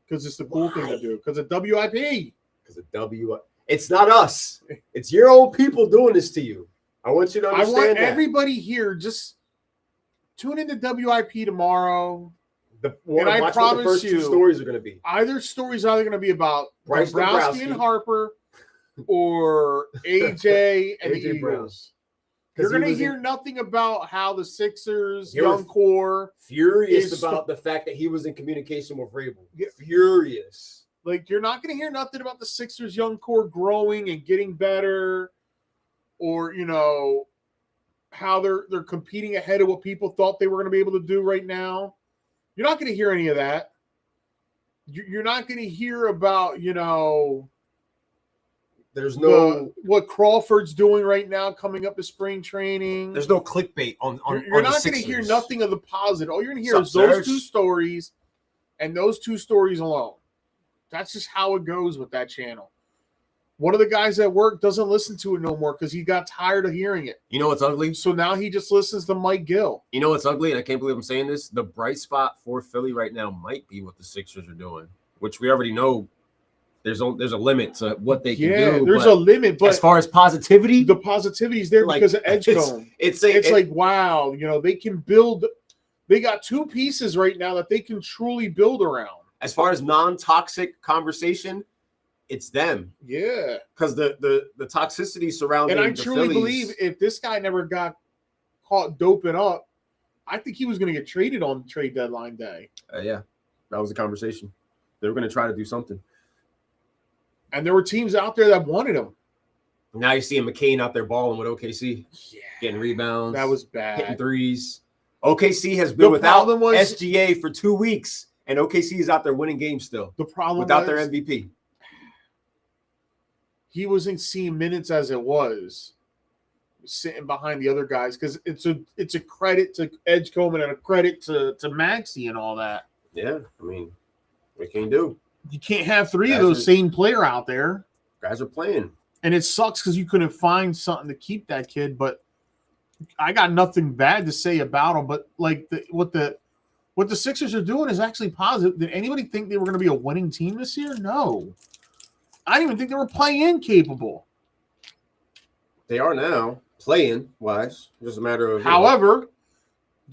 Because it's the cool thing to do. Because of WIP. Because of WIP. It's not us. It's your own people doing this to you. I want you to understand I want everybody here, just tune into WIP tomorrow. And I promise what the first two stories are going to be. Either story's either going to be about Dombrowski and Harper or AJ and the Eagles. You're going to hear nothing about how the Sixers, young core. Furious about the fact that he was in communication with Vrabel. Furious. Like, you're not going to hear nothing about the Sixers, young core growing and getting better, or, you know, how they're competing ahead of what people thought they were going to be able to do right now. You're not going to hear any of that. You're not going to hear about, you know, there's no what Crawford's doing right now coming up to spring training. There's no clickbait on You're not going to hear nothing of the positive. All you're going to hear is those two stories and those two stories alone. That's just how it goes with that channel. One of the guys at work doesn't listen to it no more because he got tired of hearing it. You know what's ugly? So now he just listens to Mike Gill. You know what's ugly? And I can't believe I'm saying this. The bright spot for Philly right now might be what the Sixers are doing, which we already know there's a limit to what they can do. Yeah, there's a limit. But as far as positivity, the positivity is there because of Edgecombe. It's like, wow, you know, they can build. They got two pieces right now that they can truly build around. As far as non-toxic conversation, it's them. Yeah. Because the toxicity surrounding and I truly believe if this guy never got caught doping up, I think he was going to get traded on trade deadline day. Yeah. That was the conversation. They were going to try to do something. And there were teams out there that wanted him. Now you're seeing McCain out there balling with OKC. Yeah. Getting rebounds. That was bad. Hitting threes. OKC has been without SGA for 2 weeks. And OKC is out there winning games still. The problem without their MVP. He wasn't seeing minutes as it was, sitting behind the other guys, because it's a credit to Edgecombe and a credit to Maxey and all that. Yeah, I mean, what can you do? You can't have three of those same player out there. Guys are playing. And it sucks because you couldn't find something to keep that kid, but I got nothing bad to say about him. But like what the Sixers are doing is actually positive. Did anybody think they were going to be a winning team this year? No. I didn't even think they were play-in capable. They are now, playing-wise. It's just a matter of... However,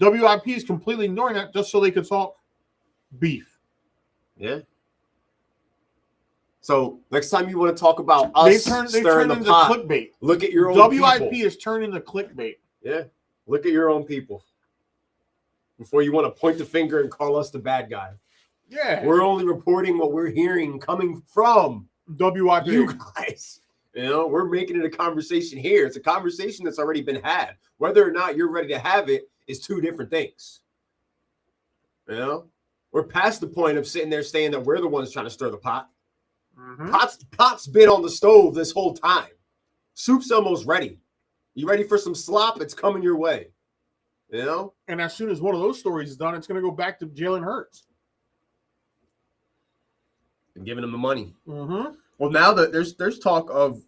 WIP is completely ignoring that just so they could talk beef. Yeah. So, next time you want to talk about us stirring the pot, clickbait. Look at your own people. WIP is turned into clickbait. Yeah. Look at your own people. Before you want to point the finger and call us the bad guy. Yeah. We're only reporting what we're hearing coming from WIP. You guys. You know, we're making it a conversation here. It's a conversation that's already been had. Whether or not you're ready to have it is two different things. You know? We're past the point of sitting there saying that we're the ones trying to stir the pot. Mm-hmm. Pot's been on the stove this whole time. Soup's almost ready. You ready for some slop? It's coming your way. You know? And as soon as one of those stories is done, it's going to go back to Jalen Hurts. And giving him the money. Mm-hmm. Well, now that there's talk of,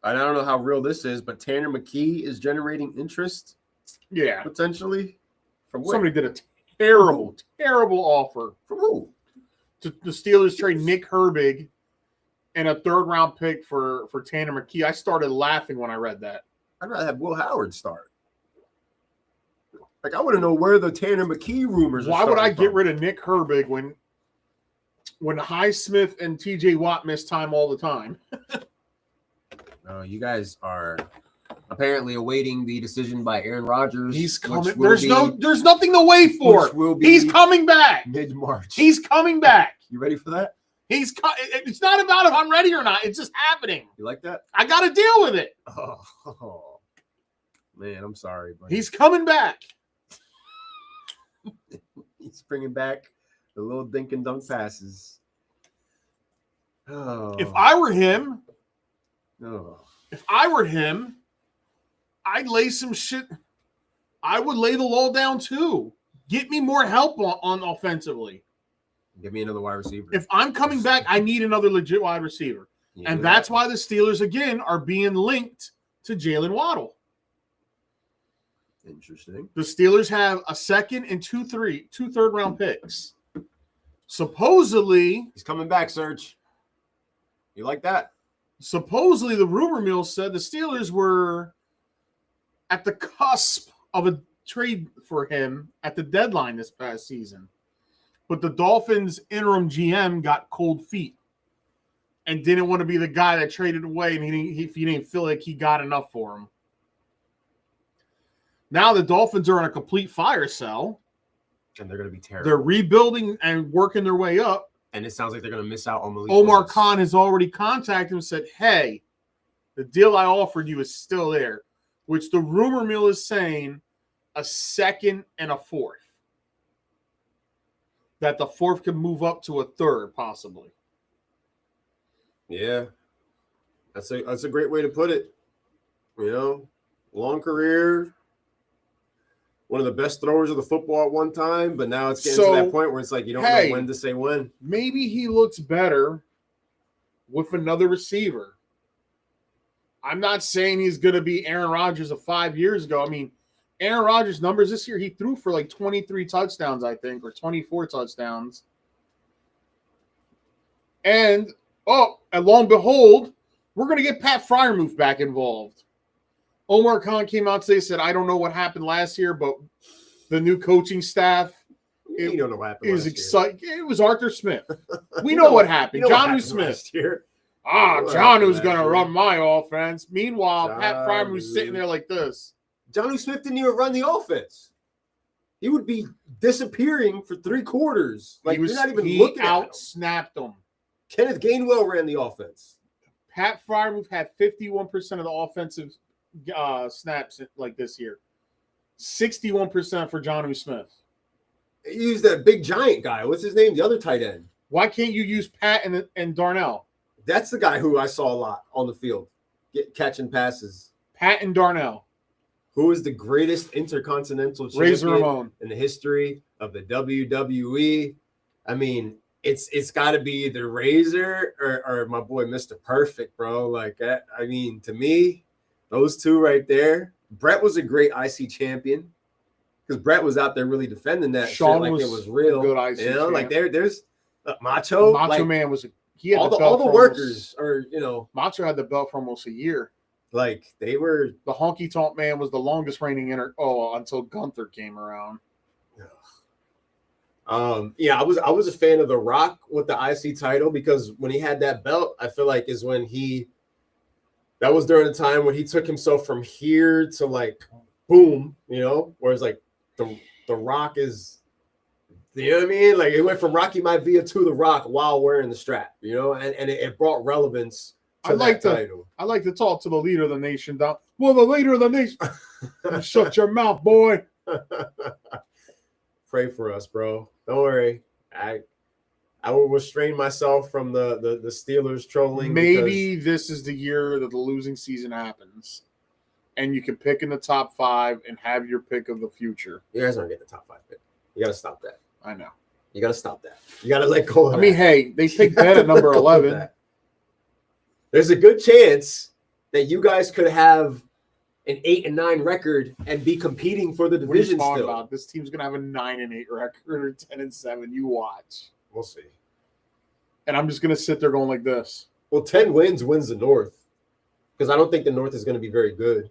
and I don't know how real this is, but Tanner McKee is generating interest. Yeah. Potentially. From where? Somebody did a terrible offer. From who? the Steelers trade Nick Herbig and a 3rd-round pick for Tanner McKee. I started laughing when I read that. I'd rather have Will Howard start. Like, I want to know where the Tanner McKee rumors are. Why would I get rid of Nick Herbig when Highsmith and TJ Watt miss time all the time? You guys are apparently awaiting the decision by Aaron Rodgers. He's coming. There's nothing to wait for. He's coming back. Mid-March. He's coming back. You ready for that? It's not about if I'm ready or not. It's just happening. You like that? I got to deal with it. Oh, man, I'm sorry. Buddy. He's coming back. He's bringing back the little dink and dunk passes. Oh. If I were him, oh. I'd lay some shit. I would lay the law down too. Get me more help on offensively. Give me another wide receiver. If I'm coming back, I need another legit wide receiver. Yeah, and that's why the Steelers, again, are being linked to Jalen Waddle. Interesting. The Steelers have a 2nd and 2 3rd-round picks. Supposedly. He's coming back, Serge. You like that? Supposedly, the rumor mill said the Steelers were at the cusp of a trade for him at the deadline this past season. But the Dolphins' interim GM got cold feet and didn't want to be the guy that traded away, and he didn't feel like he got enough for him. Now the Dolphins are on a complete fire sale. And they're going to be terrible. They're rebuilding and working their way up. And it sounds like they're going to miss out on Malik Omar Willis. Khan has already contacted him and said, hey, the deal I offered you is still there, which the rumor mill is saying a 2nd and a 4th. That the 4th could move up to a 3rd, possibly. Yeah. That's a great way to put it. You know, long career. One of the best throwers of the football at one time, but now it's getting to that point where it's like you don't know when to say when. Maybe he looks better with another receiver. I'm not saying he's going to be Aaron Rodgers of 5 years ago. I mean, Aaron Rodgers' numbers this year, he threw for like 23 touchdowns, I think, or 24 touchdowns. And lo and behold, we're going to get Pat Freiermuth back involved. Omar Khan came out today and said, I don't know what happened last year, but the new coaching staff you don't know what happened is excited. It was Arthur Smith. We know what happened. Jonnu Smith. Jonnu's going to run my offense. Meanwhile, Pat Freiermuth's sitting there like this. Jonnu Smith didn't even run the offense. He would be disappearing for 3 quarters. Like, you're not even looking at him. He out-snapped him. Kenneth Gainwell ran the offense. Pat Freiermuth had 51% of the offensive snaps like this year. 61% for Jonnu Smith. He used that big giant guy. What's his name? The other tight end. Why can't you use Pat and Darnell? That's the guy who I saw a lot on the field, catching passes. Pat and Darnell. Who is the greatest intercontinental champion in the history of the WWE? I mean, it's got to be either Razor or my boy Mr. Perfect, bro. Like, I mean, to me, those two right there. Brett was a great IC champion because Brett was out there really defending that Sean shit like was it was real. Good IC champ. Like there's Macho. Macho Man was he had all the workers are Macho had the belt for almost a year. Like they were the Honky Tonk Man was the longest reigning until Gunther came around. Yeah, I was a fan of The Rock with the IC title because when he had that belt, I feel like is when that was during the time when he took himself from here to like boom, whereas like the Rock is, you know what I mean? Like it went from Rocky Maivia to The Rock while wearing the strap, and it brought relevance to that title. I like to talk to the leader of the nation, Doc. Well, the leader of the nation. Shut your mouth, boy. Pray for us, bro. Don't worry. I will restrain myself from the Steelers trolling. Maybe this is the year that the losing season happens, and you can pick in the top 5 and have your pick of the future. You guys aren't getting the top 5 pick. You got to stop that. I know. You got to stop that. You got to let go of that. I mean, hey, they picked that at number 11. There's a good chance that you guys could have an 8-9 record and be competing for the division still. About? This team's gonna have a 9-8 record or 10-7. You watch. We'll see. And I'm just going to sit there going like this. Well, 10 wins the North. Because I don't think the North is going to be very good.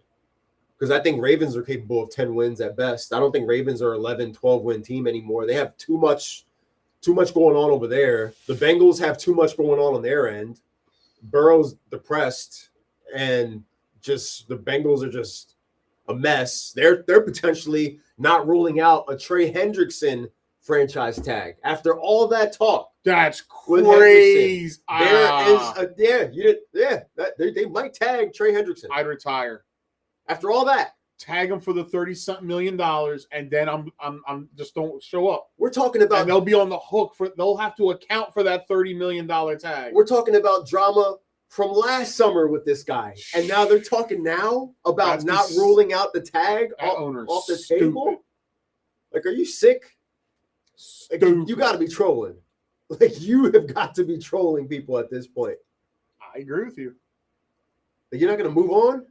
Because I think Ravens are capable of 10 wins at best. I don't think Ravens are 11, 12-win team anymore. They have too much going on over there. The Bengals have too much going on their end. Burrow's depressed, and just the Bengals are just a mess. They're potentially not ruling out a Trey Hendrickson franchise tag after all that talk. That's crazy. They might tag Trey Hendrickson. I'd retire after all that. Tag him for the $30-something million, and then I'm just don't show up. We're talking about, and they'll be on the hook for. They'll have to account for that $30 million tag. We're talking about drama from last summer with this guy, and now they're talking now about not ruling out the tag off the table. Like, are you sick? Like, you got to be trolling. Like, you have got to be trolling people at this point. I agree with you. Like, you're not going to move on.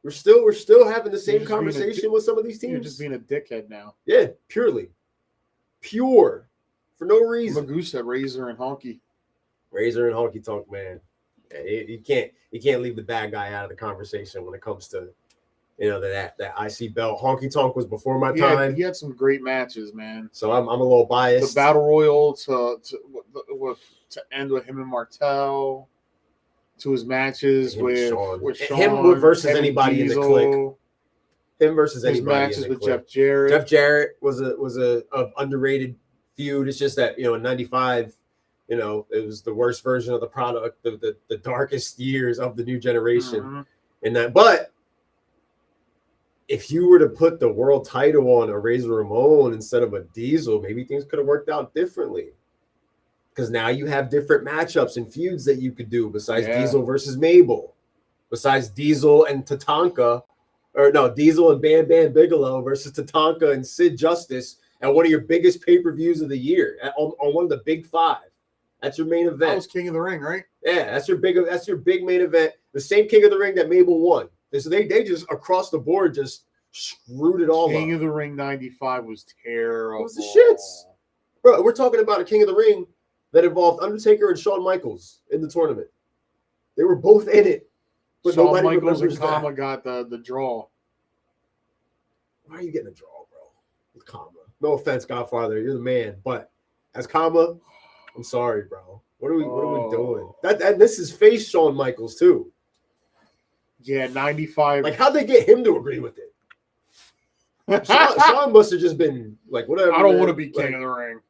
We're still having the same conversation with some of these teams. You're just being a dickhead now. Yeah, pure, for no reason. Magoo said Razor and Honky Tonk, man. Yeah, you can't leave the bad guy out of the conversation when it comes to, that IC belt. Honky Tonk was before my time. He had some great matches, man. So I'm a little biased. The battle royal to end with him and Martel. To his matches with Sean. Him versus anybody in the clique. Him versus anybody. His matches with Jeff Jarrett. Jeff Jarrett was a underrated feud. It's just that in '95, it was the worst version of the product, the darkest years of the new generation. Mm-hmm. And that, but if you were to put the world title on a Razor Ramon instead of a Diesel, maybe things could have worked out differently. Because now you have different matchups and feuds that you could do besides Diesel versus Mabel, besides Diesel and Tatanka, Diesel and Bam Bam Bigelow versus Tatanka and Sid Justice at one of your biggest pay-per-views of the year on one of the big five. That's your main event. That was King of the Ring, right? Yeah, that's your big main event. The same King of the Ring that Mabel won. So they just across the board just screwed it all up. King of the Ring '95 was terrible. It was the shits, bro. We're talking about a King of the Ring that involved Undertaker and Shawn Michaels in the tournament. They were both in it, but Shawn nobody Michaels remembers and Kama got the draw. Why are you getting a draw, bro? With Kama. No offense, Godfather, you're the man, but as Kama, I'm sorry, bro. What are we doing? That this is face Shawn Michaels too. Yeah, 95. Like, how'd they get him to agree with it? Shawn must have just been like, whatever. I don't want to be King of the Ring.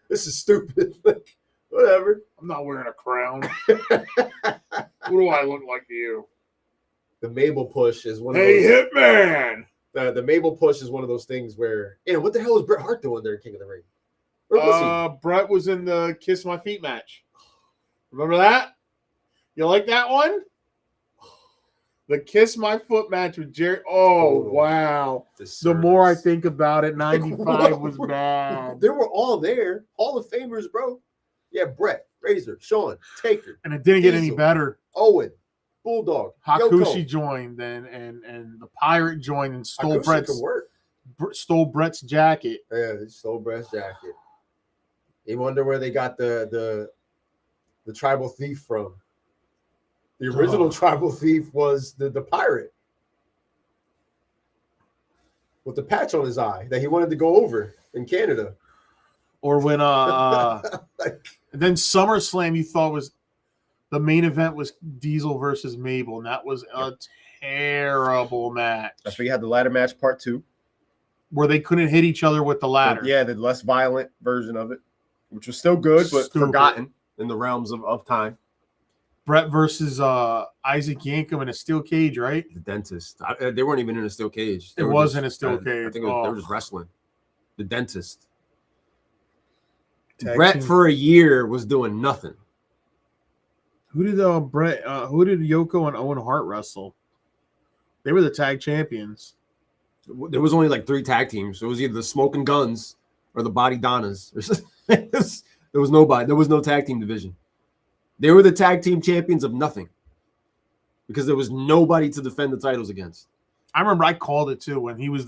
This is stupid. Like, whatever. I'm not wearing a crown. Who do I look like to you? The Mabel push is one of those. Hey, Hitman! The Mabel push is one of those things where, what the hell was Bret Hart doing there in King of the Ring? Where was he? Brett was in the Kiss My Feet match. Remember that? You like that one? The Kiss My Foot match with Jerry. Oh, wow. The more I think about it, 95 was bad. They were all there. Hall of Famers, bro. Yeah, Brett, Razor, Shawn, Taker. And it didn't get any better. Owen, Bulldog, Hakushi Yoko. Joined and the Pirate joined and stole Hakushi Brett's jacket. Yeah, they stole Brett's jacket. You wonder where they got the tribal thief from. The original tribal thief was the pirate with the patch on his eye that he wanted to go over in Canada. Or when then SummerSlam, you thought was the main event was Diesel versus Mabel, and that was a terrible match. That's where you had the ladder match part 2, where they couldn't hit each other with the ladder. Yeah, the less violent version of it, which was still good, but forgotten in the realms of time. Brett versus Isaac Yankem in a steel cage, right? The dentist. They weren't even in a steel cage. It wasn't a steel cage. I think they were just wrestling. The dentist. Brett for a year was doing nothing. Who did Yoko and Owen Hart wrestle? They were the tag champions. There was only like 3 tag teams. It was either the Smoking Guns or the Body Donnas. There was nobody. There was no tag team division. They were the tag team champions of nothing because there was nobody to defend the titles against. I remember I called it too when he was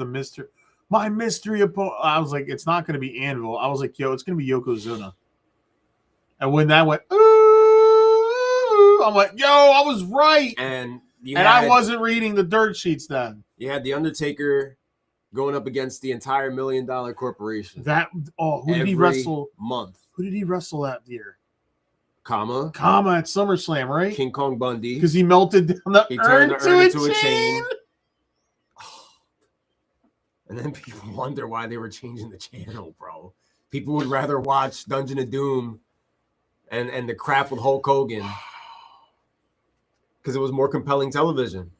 my mystery opponent. I was like, it's not going to be Anvil. I was like, yo, it's going to be Yokozuna. And when that went, ooh, I'm like, yo, I was right. And I wasn't reading the dirt sheets then. You had The Undertaker going up against the entire $1 Million corporation. Who did he wrestle? Month. Who did he wrestle that year? Kama at SummerSlam, right? King Kong Bundy. Because he melted down the urn into a chain. And then people wonder why they were changing the channel, bro. People would rather watch Dungeon of Doom and the crap with Hulk Hogan because it was more compelling television.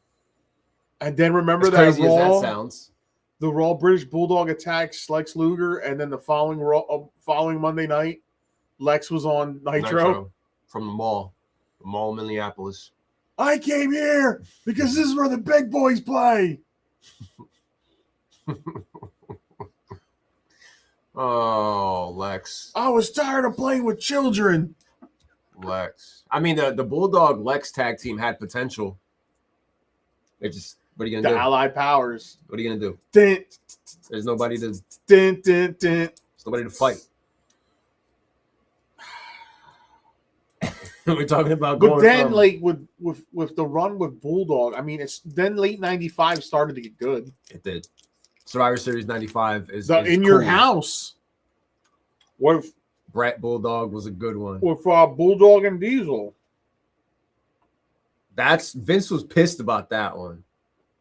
And then remember as that crazy Raw, as that sounds. The Raw British Bulldog attacks Lex Luger, and then the following Monday night, Lex was on Nitro from the mall in Minneapolis. I came here because this is where the big boys play. Oh, Lex. I was tired of playing with children. Lex. I mean, the Bulldog Lex tag team had potential. They just, what are you going to do? The Allied Powers. What are you going to do? Dun, There's nobody to dun. There's nobody to fight. We're talking about going. But then, like with the run with Bulldog, I mean, it's then late '95 started to get good. It did. Survivor Series '95 is in your house. With Brett Bulldog was a good one. With Bulldog and Diesel. Vince was pissed about that one.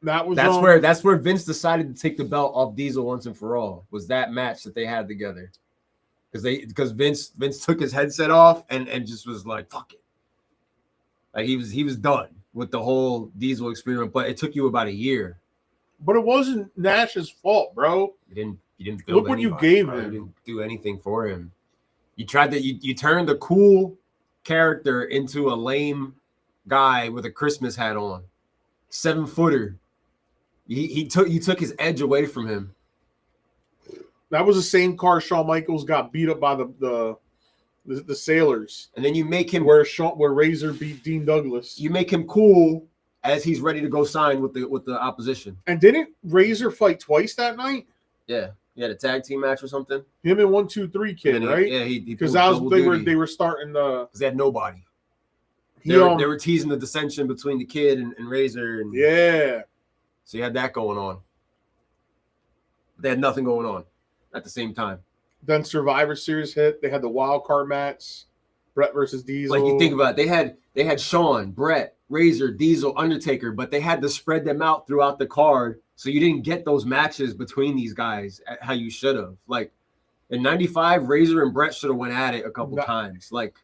That's where Vince decided to take the belt off Diesel once and for all. Was that match that they had together? Because Vince took his headset off and just was like, fuck it. Like he was done with the whole Diesel experiment, but it took you about a year. But it wasn't Nash's fault, bro. You didn't build Look what you gave him. You didn't do anything for him. You tried to you turned a cool character into a lame guy with a Christmas hat on. 7-footer. You took his edge away from him. That was the same car Shawn Michaels got beat up by the sailors. And then you make him where Razor beat Dean Douglas. You make him cool as he's ready to go sign with the opposition. And didn't Razor fight twice that night? Yeah. He had a tag team match or something. Him and 1, 2, 3 Kid, right? Yeah, because they were starting the because they had nobody. They were teasing the dissension between the Kid and Razor, and yeah. So you had that going on. They had nothing going on at the same time. Then Survivor Series hit. They had the wild card match, Brett versus Diesel. Like you think about it, they had Shawn, Brett, Razor, Diesel, Undertaker, but they had to spread them out throughout the card, so you didn't get those matches between these guys how you should have. Like in '95, Razor and Brett should have went at it a couple times. Like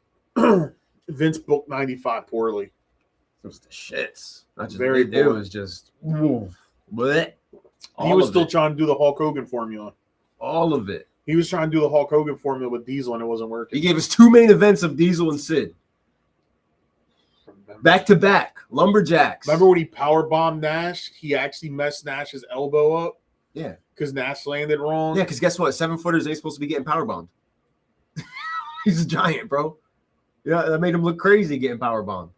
Vince booked '95 poorly. It was the shits. Not just very it was just bleh. He was still trying to do the Hulk Hogan formula. All of it. He was trying to do the Hulk Hogan formula with Diesel, and it wasn't working. He gave us 2 main events of Diesel and Sid. Back to back. Lumberjacks. Remember when he powerbombed Nash? He actually messed Nash's elbow up. Yeah. Because Nash landed wrong. Yeah, because guess what? 7-footers ain't supposed to be getting powerbombed. He's a giant, bro. Yeah, that made him look crazy getting powerbombed.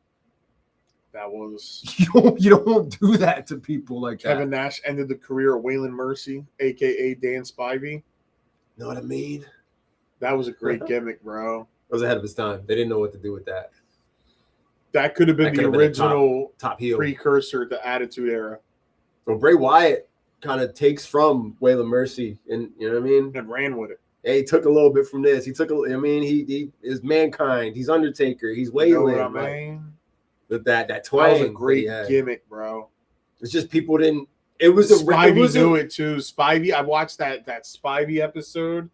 That was you don't do that to people like that. Kevin Nash ended the career of Waylon Mercy, aka Dan Spivey. Know what I mean? That was a great gimmick, bro. It was ahead of his time. They didn't know what to do with that. That could have been the original top heel precursor to Attitude Era. Well, Bray Wyatt kind of takes from Waylon Mercy, and you know what I mean, and ran with it. Yeah, he took a little bit from this. He took he is Mankind. He's Undertaker. He's Waylon. You know what I mean? That twang. That was a great gimmick, bro. It's just people didn't. It was a Spivey knew it too. Spivey, I watched that Spivey episode,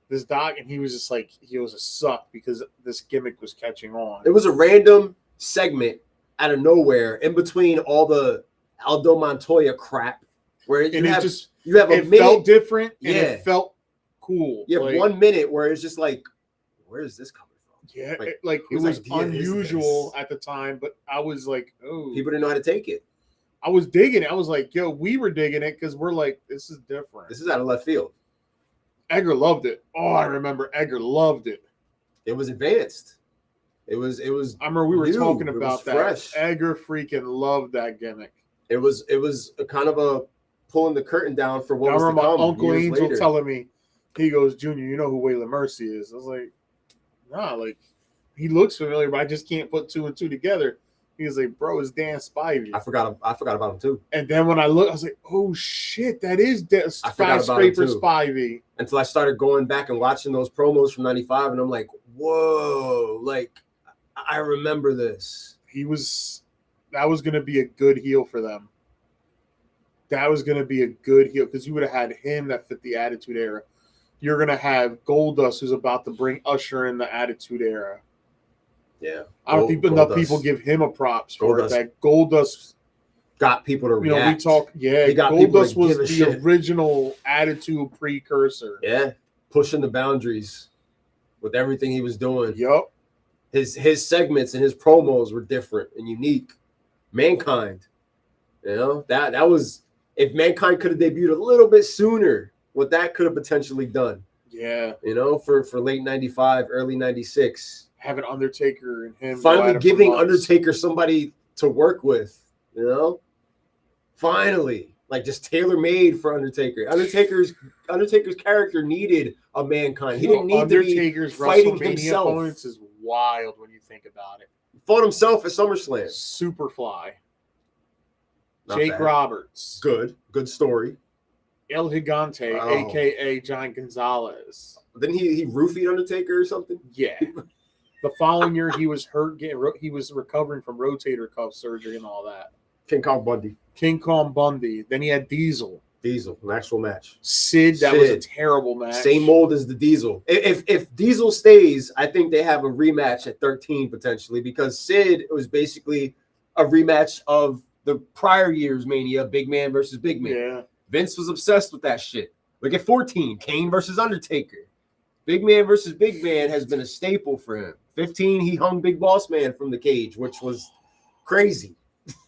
this doc, and he was just like, he was a suck because this gimmick was catching on. It was a random segment out of nowhere in between all the Aldo Montoya crap, where you have a minute. Felt different, and it felt cool. You have 1 minute where it's just like, where is this coming? Yeah, it was unusual at the time, but I was like, oh. People didn't know how to take it. I was digging it. I was like, yo, we were digging it because we're like, this is different. This is out of left field. Edgar loved it. Oh, I remember Edgar loved it. It was advanced. It was. I remember we were talking about that. Fresh. Edgar freaking loved that gimmick. It was a kind of a pulling the curtain down for what was to come. My Uncle Angel telling me, he goes, Junior, you know who Waylon Mercy is? I was like, Nah, like he looks familiar, but I just can't put two and two together. He was like, bro, it's Dan Spivey. I forgot about him too. And then when I look, I was like, oh shit, that is I forgot about him Skyscraper too. Spivey. Until I started going back and watching those promos from '95, and I'm like, whoa, like I remember this. That was gonna be a good heel for them. That was gonna be a good heel because you would have had him that fit the Attitude Era. You're gonna have Goldust, who's about to bring Usher in the Attitude Era. Yeah, I don't think enough people give him a props for it. That Goldust got people to react. Goldust was the original Attitude precursor. Yeah, pushing the boundaries with everything he was doing. Yup. His segments and his promos were different and unique. Mankind, that was, if Mankind could have debuted a little bit sooner, what that could have potentially done. Yeah, for late '95, early '96. Having Undertaker and him finally giving Undertaker somebody to work with, finally, like just tailor made for Undertaker. Undertaker's character needed a Mankind. He didn't need Undertaker's to be fighting WrestleMania himself. Opponents is wild when you think about it. He fought himself at SummerSlam. Superfly, Not Jake bad. Roberts, Good story. El Gigante, aka Giant Gonzalez. Didn't he roofied Undertaker or something? Yeah. The following year, he was hurt. He was recovering from rotator cuff surgery and all that. King Kong Bundy. Then he had Diesel, an actual match. Sid. That was a terrible match. Same mold as the Diesel. If Diesel stays, I think they have a rematch at 13 potentially, because Sid was basically a rematch of the prior year's Mania, Big Man versus Big Man. Yeah. Vince was obsessed with that shit. Look at 14, Kane versus Undertaker. Big Man versus Big Man has been a staple for him. 15, he hung Big Boss Man from the cage, which was crazy.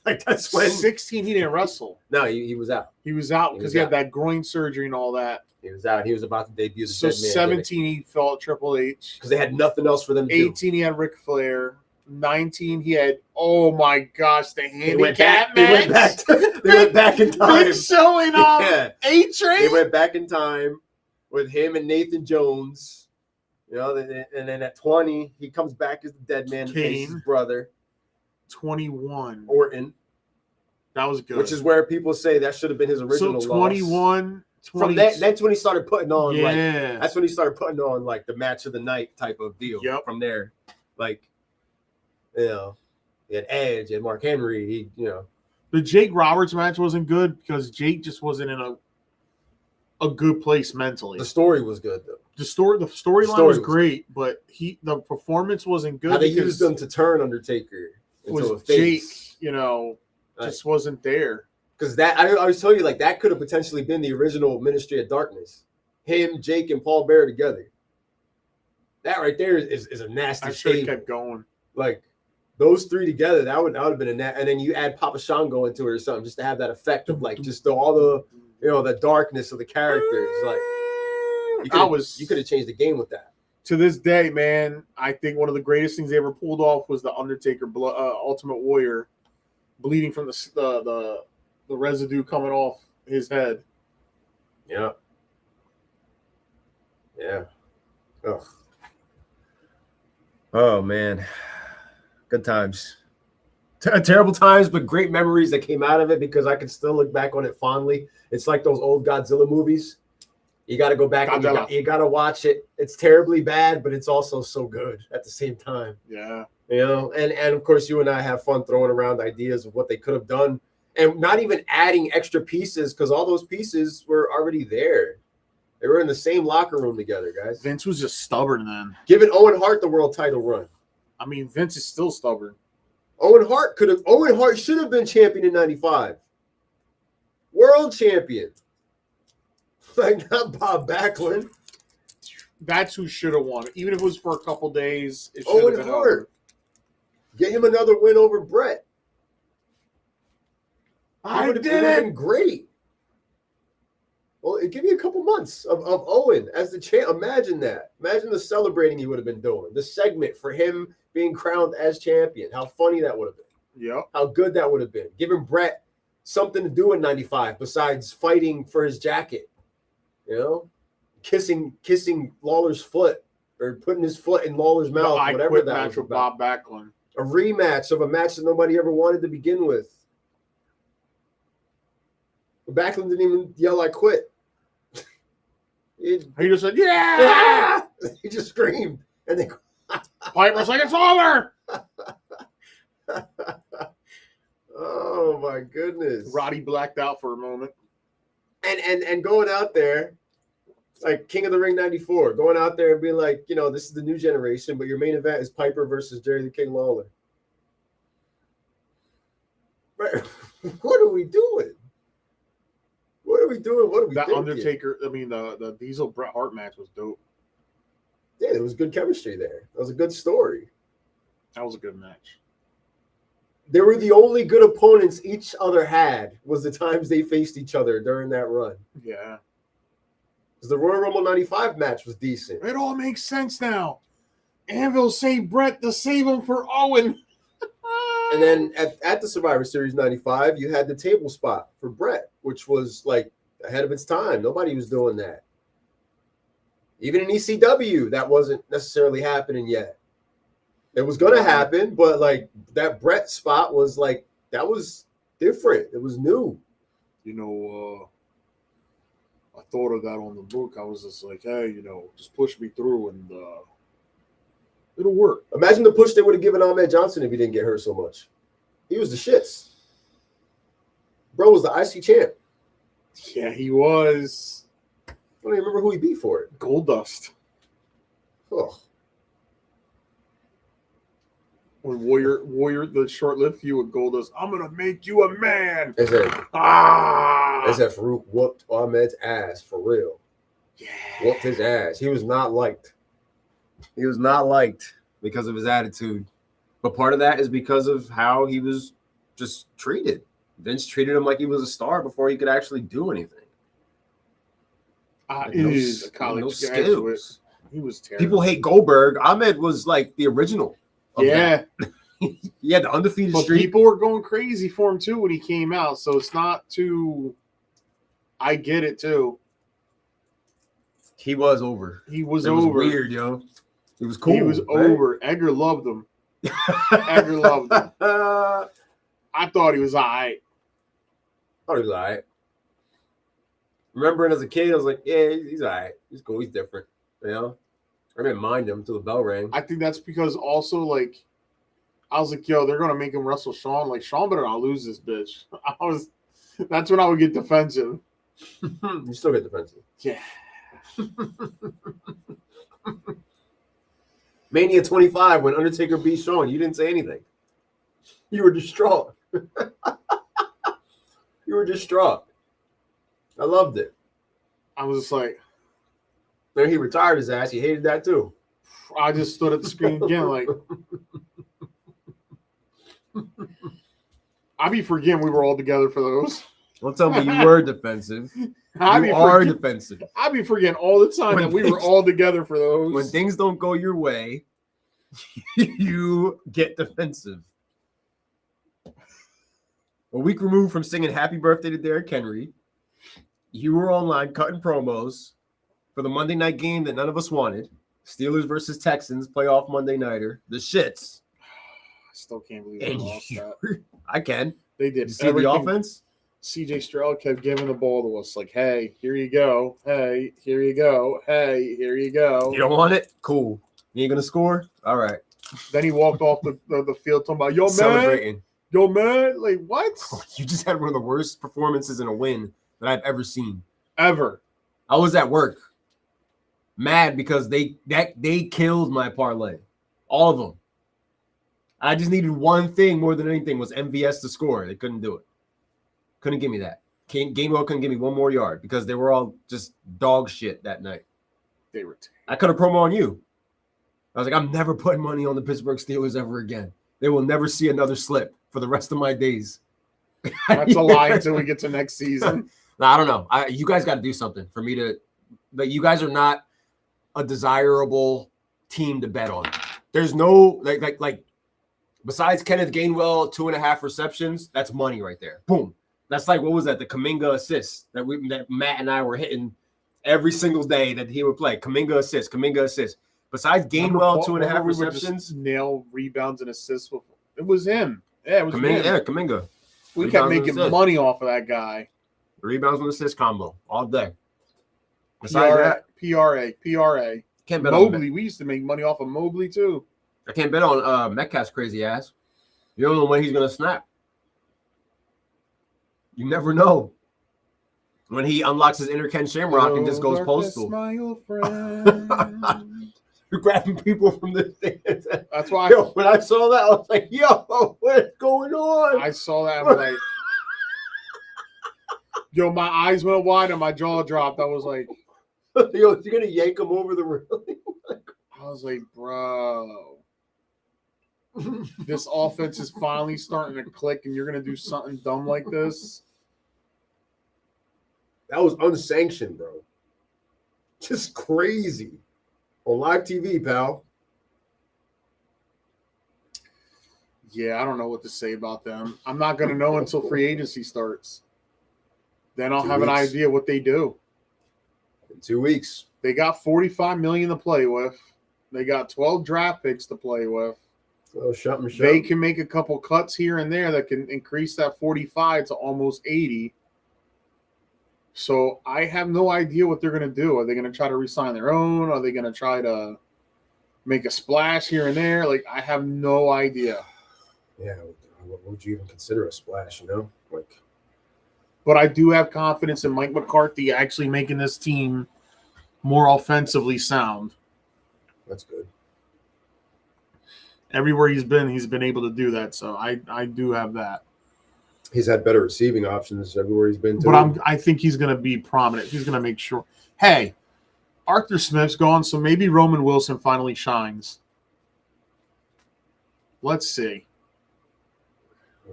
Like that's when 16 he didn't wrestle. No, he was out. He was out because he had that groin surgery and all that. He was out. He was about to debut the So Dead Man 17 he fought Triple H because they had nothing else for them to 18 do. he had Ric Flair. 19 he had, oh my gosh, the handicap match. They went back in time. Big showing off. Yeah. A-Train. They went back in time with him and Nathan Jones. And then at 20, he comes back as the Dead Man, his brother. 21. Orton. That was good. Which is where people say that should have been his original. So 21. From that's when he started putting on that's when he started putting on like the match of the night type of deal. Yep. From there, he had Edge and Mark Henry. The Jake Roberts match wasn't good because Jake just wasn't in a good place mentally. The story was good though. The storyline was great, but the performance wasn't good. How they used him to turn Undertaker into a face. Jake, just wasn't there. Because that I always tell you, like that could have potentially been the original Ministry of Darkness. Him, Jake, and Paul Bearer together. That right there is a nasty. I should have kept going. Like those three together, that would have been and then you add Papa Shango into it or something, just to have that effect of like just all the the darkness of the characters. Like you could have changed the game with that. To this day, man, I think one of the greatest things they ever pulled off was the Undertaker Ultimate Warrior bleeding from the residue coming off his head. Yeah. Ugh. Oh man, good times. Terrible times, but great memories that came out of it because I can still look back on it fondly. It's like those old Godzilla movies. You got to go back and you got to watch it. It's terribly bad, but it's also so good at the same time. Yeah. And of course, you and I have fun throwing around ideas of what they could have done and not even adding extra pieces because all those pieces were already there. They were in the same locker room together, guys. Vince was just stubborn then. Giving Owen Hart the world title run. I mean, Vince is still stubborn. Owen Hart should have been champion in 95. World champion. Like not Bob Backlund. That's who should have won. Even if it was for a couple days, it should Owen have been Hart. over. Get him another win over Brett. I did it. Been great. Well, give me a couple months of Owen as the champ. Imagine that. Imagine the celebrating he would have been doing. The segment for him being crowned as champion. How funny that would have been. Yep. How good that would have been. Giving Brett something to do in 95 besides fighting for his jacket. Kissing Lawler's foot. or putting his foot in Lawler's The mouth, I whatever Quit that match was with about. Bob Backlund. A rematch of a match that nobody ever wanted to begin with. Backlund didn't even yell, "I quit." He just said, "Yeah!" He just screamed, and then Piper's like, "It's over." Oh my goodness! Roddy blacked out for a moment, and going out there like King of the Ring '94, going out there and being like, this is the new generation, but your main event is Piper versus Jerry the King Lawler. Right? What are we doing? What are we doing? What are we that thinking? Undertaker, the Diesel Bret Hart match was dope. Yeah, there was good chemistry there. That was a good story. That was a good match. They were the only good opponents each other had was the times they faced each other during that run. Yeah. Because the Royal Rumble 95 match was decent. It all makes sense now. Anvil saved Bret to save him for Owen. And then at the Survivor Series 95, you had the table spot for Bret, which was like ahead of its time. Nobody was doing that. Even in ECW, that wasn't necessarily happening yet. It was going to happen, but like that Bret spot was like, that was different. It was new. I thought of that on the book. I was just like, hey, just push me through and it'll work. Imagine the push they would have given Ahmed Johnson if he didn't get hurt so much. He was the shits. Bro was the IC champ. Yeah, he was. I don't even remember who he beat for it. Goldust. Oh. When Warrior, the short-lived feud with Goldust, I'm gonna make you a man. They said Farouk whooped Ahmed's ass for real. Yeah. Whooped his ass. He was not liked. He was not liked because of his attitude. But part of that is because of how he was just treated. Vince treated him like he was a star before he could actually do anything. It is a college graduate. He was terrible. People hate Goldberg. Ahmed was like the original. Yeah. He had the undefeated streak. People were going crazy for him too when he came out. So it's not too. I get it too. He was over. He was it over. Was weird, yo. He was cool. He was over. Edgar loved him. Edgar loved him. I thought he was all right. Thought he was all right. Remembering as a kid, I was like, yeah, he's all right. He's cool. He's different. I didn't mind him until the bell rang. I think that's because also, like, I was like, yo, they're going to make him wrestle Shawn. Like, Shawn better not lose this bitch. That's when I would get defensive. You still get defensive. Yeah. Mania 25, when Undertaker beat Shawn, you didn't say anything. You were distraught. You were distraught. I loved it. I was just like. Then he retired his ass. He hated that too. I just stood at the screen again like. I be forgetting we were all together for those. Don't tell me you were defensive. You are defensive. I be forgetting all the time that we were all together for those. When things don't go your way, you get defensive. A week removed from singing Happy Birthday to Derrick Henry, you were online cutting promos for the Monday night game that none of us wanted. Steelers versus Texans, playoff Monday nighter. The shits. I still can't believe they lost that. I can. They did. You see the offense? CJ Stroud kept giving the ball to us like, hey, here you go. Hey, here you go. Hey, here you go. You don't want it? Cool. You ain't going to score? All right. Then he walked off the field talking about, yo, man. Celebrating. Yo, man. Like, what? You just had one of the worst performances in a win that I've ever seen. Ever. I was at work. Mad because they killed my parlay. All of them. I just needed one thing more than anything was MVS to score. They couldn't do it. Couldn't give me that. Gainwell couldn't give me one more yard because they were all just dog shit that night. They were. I cut a promo on you. I was like, I'm never putting money on the Pittsburgh Steelers ever again. They will never see another slip for the rest of my days. That's a lie until we get to next season. I don't know. You guys got to do something for me to. But you guys are not a desirable team to bet on. There's no like. Besides Kenneth Gainwell, 2.5 receptions, that's money right there. Boom. That's like, what was that? The Kuminga assist that Matt and I were hitting every single day that he would play. Kuminga assist. Besides Gainwell, 2.5 we would receptions. just nail rebounds and assists. It was him. Yeah, it was him. Yeah, Kuminga. We kept making money off of that guy. Rebounds and assist combo all day. Besides that, PRA. Can't bet Mobley. We used to make money off of Mobley too. I can't bet on Metcalf's crazy ass. You don't know when he's gonna snap. You never know. When he unlocks his inner Ken Shamrock and just goes postal. My old friend. You're grabbing people from the stands. That's why. When I saw that, I was like, "Yo, what's going on?" I saw that. I was like, "Yo, my eyes went wide and my jaw dropped." I was like, "Yo, you're gonna yank him over the railing?" I was like, "Bro, this offense is finally starting to click, and you're gonna do something dumb like this." That was unsanctioned, bro. Just crazy. On live TV, pal. Yeah, I don't know what to say about them. I'm not going to know until free agency starts. Then I'll have an idea what they do. In 2 weeks. They got $45 million to play with. They got 12 draft picks to play with. Oh, shut me. They can make a couple cuts here and there that can increase that 45 to almost 80. So I have no idea what they're going to do. Are they going to try to re-sign their own? Are they going to try to make a splash here and there? Like, I have no idea. Yeah, what would you even consider a splash, you know? But I do have confidence in Mike McCarthy actually making this team more offensively sound. That's good. Everywhere he's been able to do that. So I do have that. He's had better receiving options everywhere he's been to. But I think he's going to be prominent. He's going to make sure. Hey, Arthur Smith's gone, so maybe Roman Wilson finally shines. Let's see.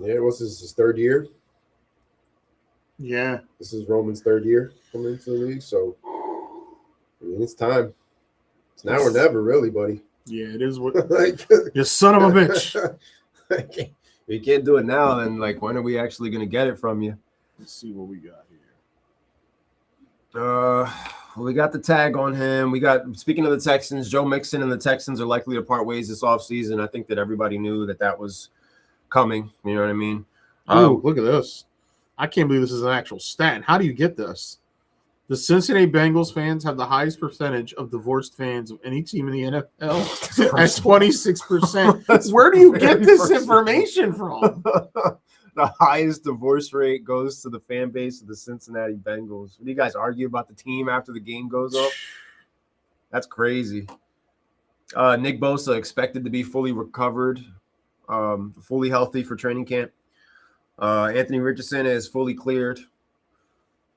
Yeah, what's his third year? Yeah. This is Roman's third year coming into the league, so I mean, it's time. It's now or never, really, buddy. Yeah, it is. What you son of a bitch. If you can't do it now, then when are we actually going to get it from you? Let's see what we got here. We got the tag on him. Speaking of the Texans, Joe Mixon and the Texans are likely to part ways this offseason. I think that everybody knew that was coming. You know what I mean? Ooh, look at this. I can't believe this is an actual stat. How do you get this? The Cincinnati Bengals fans have the highest percentage of divorced fans of any team in the NFL at 26%. Where do you get this information from? The highest divorce rate goes to the fan base of the Cincinnati Bengals. Do you guys argue about the team after the game goes up? That's crazy. Nick Bosa expected to be fully recovered, fully healthy for training camp. Anthony Richardson is fully cleared.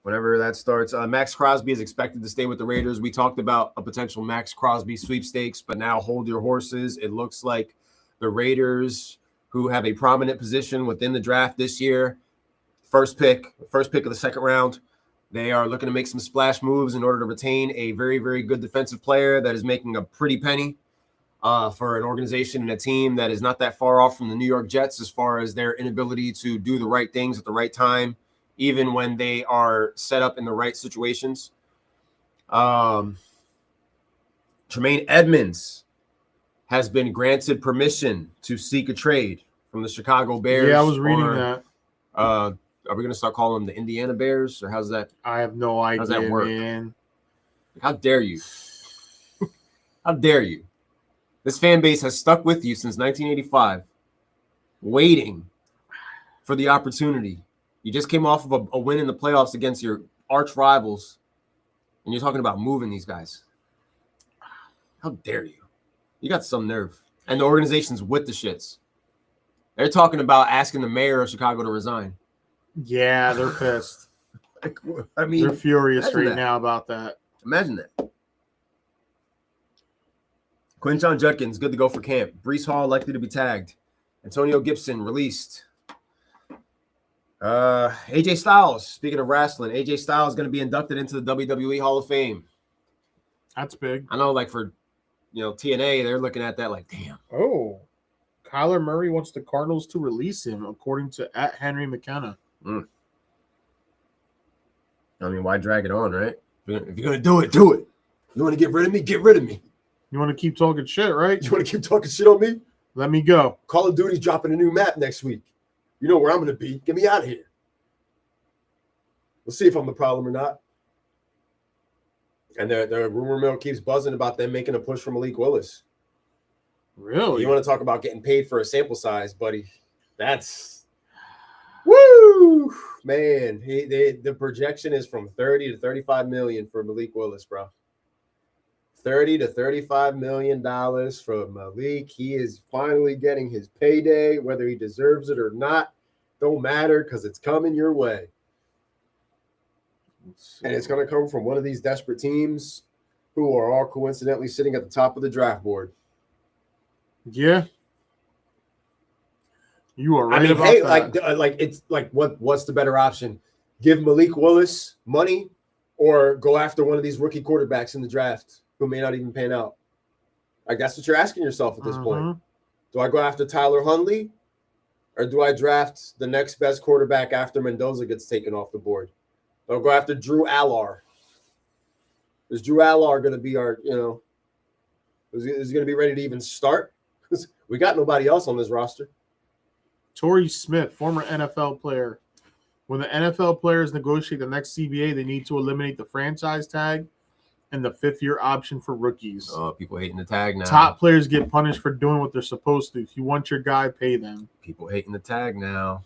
Whenever that starts, Max Crosby is expected to stay with the Raiders. We talked about a potential Max Crosby sweepstakes, but now hold your horses. It looks like the Raiders, who have a prominent position within the draft this year, first pick of the second round, they are looking to make some splash moves in order to retain a very, very good defensive player that is making a pretty penny for an organization and a team that is not that far off from the New York Jets as far as their inability to do the right things at the right time, even when they are set up in the right situations. Tremaine Edmonds has been granted permission to seek a trade from the Chicago Bears. Yeah, I was reading that. Are we going to start calling them the Indiana Bears, or how's that? I have no idea, how's that work? Man. How dare you? How dare you? This fan base has stuck with you since 1985, waiting for the opportunity. You just came off of a win in the playoffs against your arch rivals, and you're talking about moving these guys. How dare you? You got some nerve. And the organization's with the shits. They're talking about asking the mayor of Chicago to resign. Yeah, they're pissed. I mean, they're furious right now about that. Imagine that. Quinton Judkins, good to go for camp. Breece Hall likely to be tagged. Antonio Gibson released. AJ Styles, speaking of wrestling, AJ Styles is going to be inducted into the WWE Hall of Fame. That's big. I know, for TNA, they're looking at that like, damn. Oh, Kyler Murray wants the Cardinals to release him, according to @Henry McKenna. I mean, why drag it on, right? If you're going to do it, do it. You want to get rid of me? Get rid of me. You want to keep talking shit, right? You want to keep talking shit on me? Let me go. Call of Duty's dropping a new map next week. You know where I'm going to be. Get me out of here. We'll see if I'm the problem or not. And the rumor mill keeps buzzing about them making a push for Malik Willis. Really? You want to talk about getting paid for a sample size, buddy? That's woo, man. The projection is from 30 to 35 million for Malik Willis, bro. 30 to 35 million dollars from Malik. He is finally getting his payday, whether he deserves it or not. Don't matter because it's coming your way. And it's going to come from one of these desperate teams who are all coincidentally sitting at the top of the draft board. Yeah. You are right. I mean, about hey, that. it's like what's the better option? Give Malik Willis money or go after one of these rookie quarterbacks in the draft who may not even pan out? Like, that's what you're asking yourself at this point. Do I go after Tyler Huntley or do I draft the next best quarterback after Mendoza gets taken off the board? I'll go after Drew Allar. Is Drew Allar going to be our, is he going to be ready to even start? Because we got nobody else on this roster. Torrey Smith, former NFL player. When the NFL players negotiate the next CBA, they need to eliminate the franchise tag and the fifth-year option for rookies. Oh, people hating the tag now. Top players get punished for doing what they're supposed to. If you want your guy, pay them. People hating the tag now.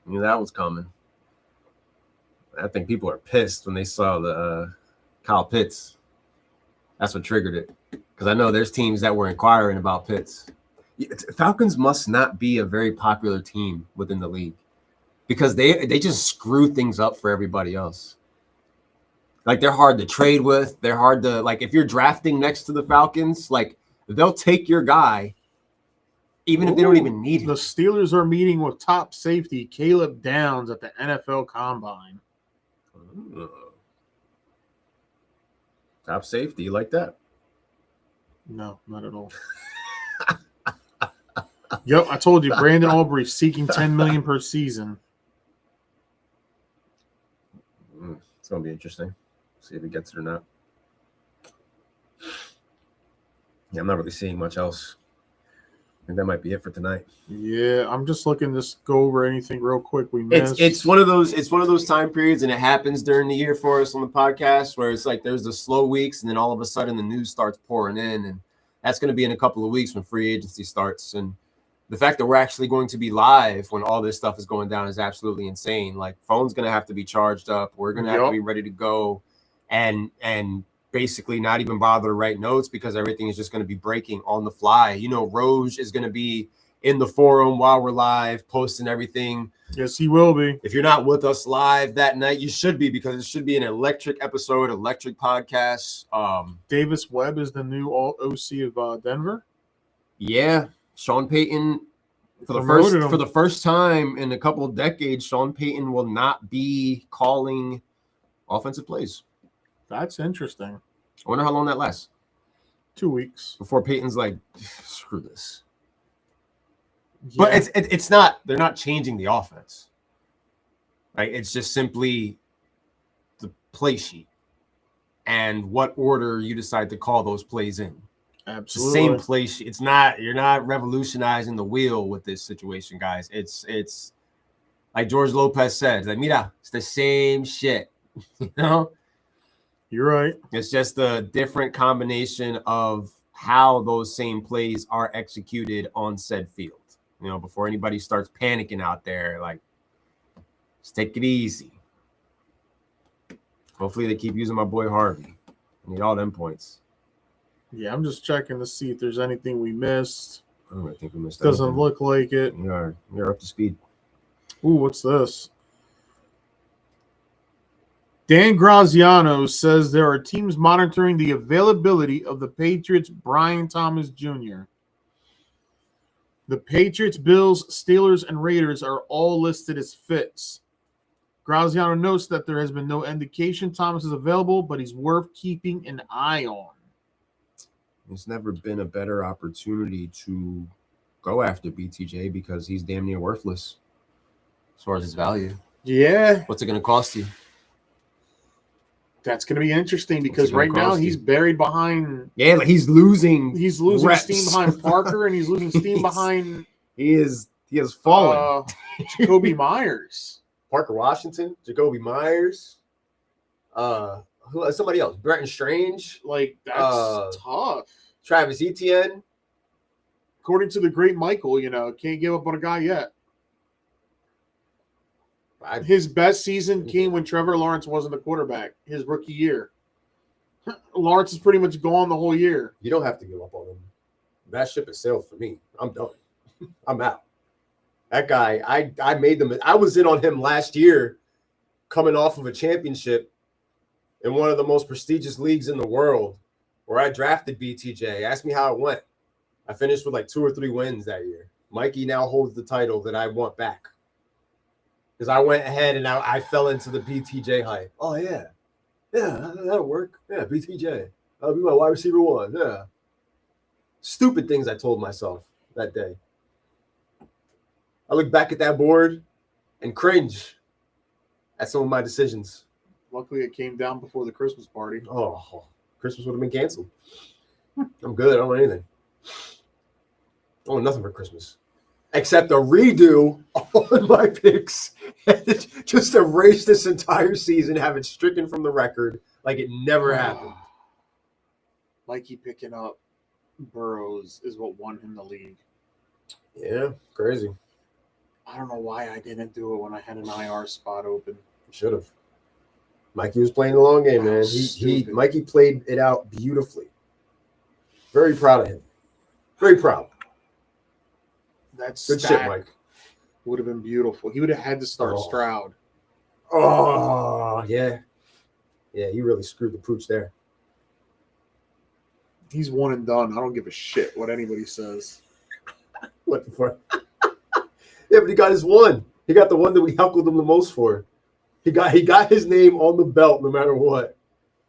I knew that was coming. I think people are pissed when they saw the Kyle Pitts. That's what triggered it. Because I know there's teams that were inquiring about Pitts. Falcons must not be a very popular team within the league because they just screw things up for everybody else. Like, they're hard to trade with. They're hard to, like, if you're drafting next to the Falcons, like, they'll take your guy even if they don't even need him. The Steelers are meeting with top safety Caleb Downs at the NFL Combine. Top safety, you like that? No, not at all. Yep, I told you, Brandon Aubrey seeking $10 million per season. It's gonna be interesting. See if he gets it or not. Yeah, I'm not really seeing much else. I think that might be it for tonight. Yeah, I'm just looking to go over anything real quick we missed. It's one of those time periods, and it happens during the year for us on the podcast where it's like there's the slow weeks, and then all of a sudden the news starts pouring in, and that's going to be in a couple of weeks when free agency starts. And the fact that we're actually going to be live when all this stuff is going down is absolutely insane. Like, phone's going to have to be charged up. We're going to have to be ready to go, and basically not even bother to write notes because everything is just going to be breaking on the fly. You know, Roj is going to be in the forum while we're live, posting everything. Yes, he will be. If you're not with us live that night, you should be, because it should be an electric episode, electric podcast. Davis Webb is the new OC of Denver. Yeah, Sean Payton, for the first time in a couple of decades, Sean Payton will not be calling offensive plays. That's interesting. I wonder how long that lasts. 2 weeks before Peyton's like, screw this. Yeah. But it's not. They're not changing the offense. Right? It's just simply the play sheet and what order you decide to call those plays in. Absolutely. It's the same play sheet. It's not. You're not revolutionizing the wheel with this situation, guys. It's like George Lopez said. Like, mira, it's the same shit. You know. You're right. It's just a different combination of how those same plays are executed on said field. You know, before anybody starts panicking out there, like, just take it easy. Hopefully they keep using my boy Harvey. I need all them points. Yeah, I'm just checking to see if there's anything we missed. I think we missed Doesn't anything. Look like it. You're up to speed. Ooh, what's this? Dan Graziano says there are teams monitoring the availability of the Patriots' Brian Thomas Jr. The Patriots, Bills, Steelers, and Raiders are all listed as fits. Graziano notes that there has been no indication Thomas is available, but he's worth keeping an eye on. There's never been a better opportunity to go after BTJ because he's damn near worthless as far as his value. Yeah. What's it going to cost you? That's going to be interesting because right now he's buried behind. Yeah, like he's losing. He's losing reps. steam behind Parker, and he's losing steam behind. He has fallen. Jacoby Myers, Parker Washington, Jacoby Myers. Somebody else? Brenton Strange. Like that's tough. Travis Etienne. According to the great Michael, can't give up on a guy yet. His best season came when Trevor Lawrence wasn't the quarterback, his rookie year. Lawrence is pretty much gone the whole year. You don't have to give up on him. That ship has sailed for me. I'm done. I'm out. That guy, I made them. I was in on him last year, coming off of a championship in one of the most prestigious leagues in the world, where I drafted BTJ. Ask me how it went. I finished with like 2 or 3 wins that year. Mikey now holds the title that I want back. Because I went ahead and I fell into the BTJ hype. Oh, yeah. Yeah, that'll work. Yeah, BTJ. I'll be my wide receiver 1. Yeah. Stupid things I told myself that day. I look back at that board and cringe at some of my decisions. Luckily, it came down before the Christmas party. Oh, Christmas would have been canceled. I'm good. I don't want anything. I want nothing for Christmas. Except a redo on my picks. Just erase this entire season, have it stricken from the record like it never happened. Mikey picking up Burrows is what won him the league. Yeah, crazy. I don't know why I didn't do it when I had an IR spot open. Should have. Mikey was playing the long game, man. Mikey played it out beautifully. Very proud of him. Very proud. That's good shit, Mike. Would have been beautiful. He would have had to start Stroud. Oh, yeah. Yeah, he really screwed the pooch there. He's one and done. I don't give a shit what anybody says. What the fuck? Yeah, but he got his one. He got the one that we heckled him the most for. He got his name on the belt no matter what.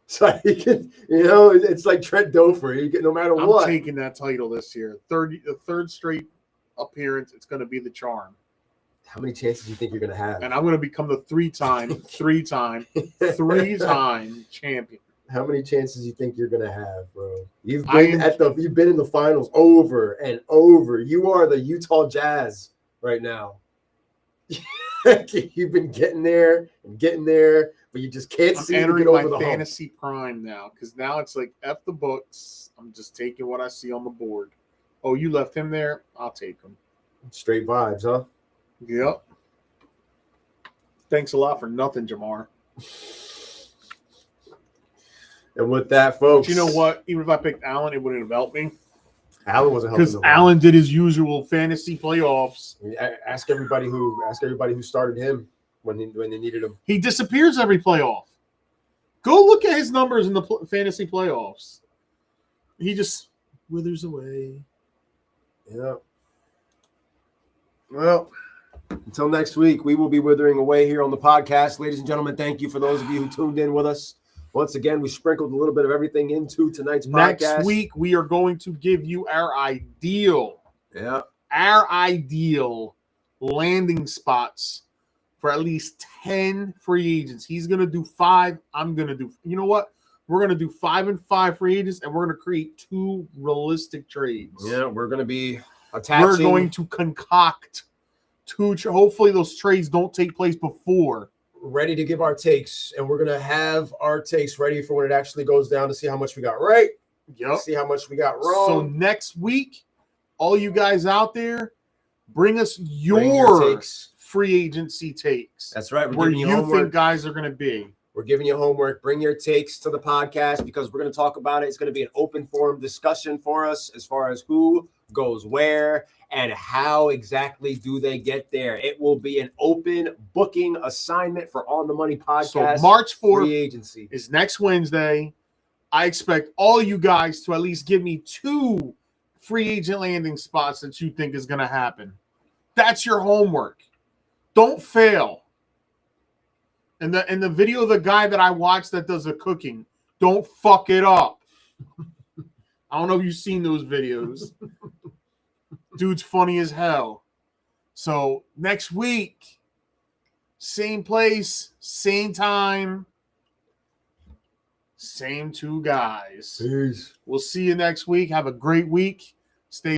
So he can, it's like Trent Dofer. He can, no matter what. I'm taking that title this year. The third straight appearance, it's going to be the charm. How many chances do you think you're going to have? And I'm going to become the three-time champion. How many chances do you think you're going to have, bro? You've been in the finals over and over. You are the Utah Jazz right now. You've been getting there, but you just can't see it get over the fantasy prime now, because now it's like F the books. I'm just taking what I see on the board. Oh, you left him there? I'll take him. Straight vibes, huh? Yep. Thanks a lot for nothing, Jamar. And with that, folks. But you know what? Even if I picked Allen, it wouldn't have helped me. Allen wasn't helping. Because Allen did his usual fantasy playoffs. Ask everybody who started him when they needed him. He disappears every playoff. Go look at his numbers in the fantasy playoffs. He just withers away. Yeah. Well, until next week, we will be withering away here on the podcast. Ladies and gentlemen, thank you for those of you who tuned in with us. Once again, we sprinkled a little bit of everything into tonight's podcast. Next week, we are going to give you our ideal landing spots for at least 10 free agents. He's going to do 5. I'm going to do, you know what? We're going to do 5 and 5 free agents, and we're going to create 2 realistic trades. Yeah, we're going to be attaching. We're going to concoct 2. Hopefully, those trades don't take place before. Ready to give our takes, and we're going to have our takes ready for when it actually goes down to see how much we got right. Yep. See how much we got wrong. So next week, all you guys out there, bring us your free agency takes. That's right. Where you think guys are going to be. We're giving you homework. Bring your takes to the podcast because we're going to talk about it. It's going to be an open forum discussion for us as far as who goes where and how exactly do they get there. It will be an open booking assignment for On the Money podcast. So March 4th free agency is next Wednesday. I expect all you guys to at least give me 2 free agent landing spots that you think is going to happen. That's your homework. Don't fail. And the video of the guy that I watched that does the cooking, don't fuck it up. I don't know if you've seen those videos. Dude's funny as hell. So next week, same place, same time. Same two guys. Peace. We'll see you next week. Have a great week.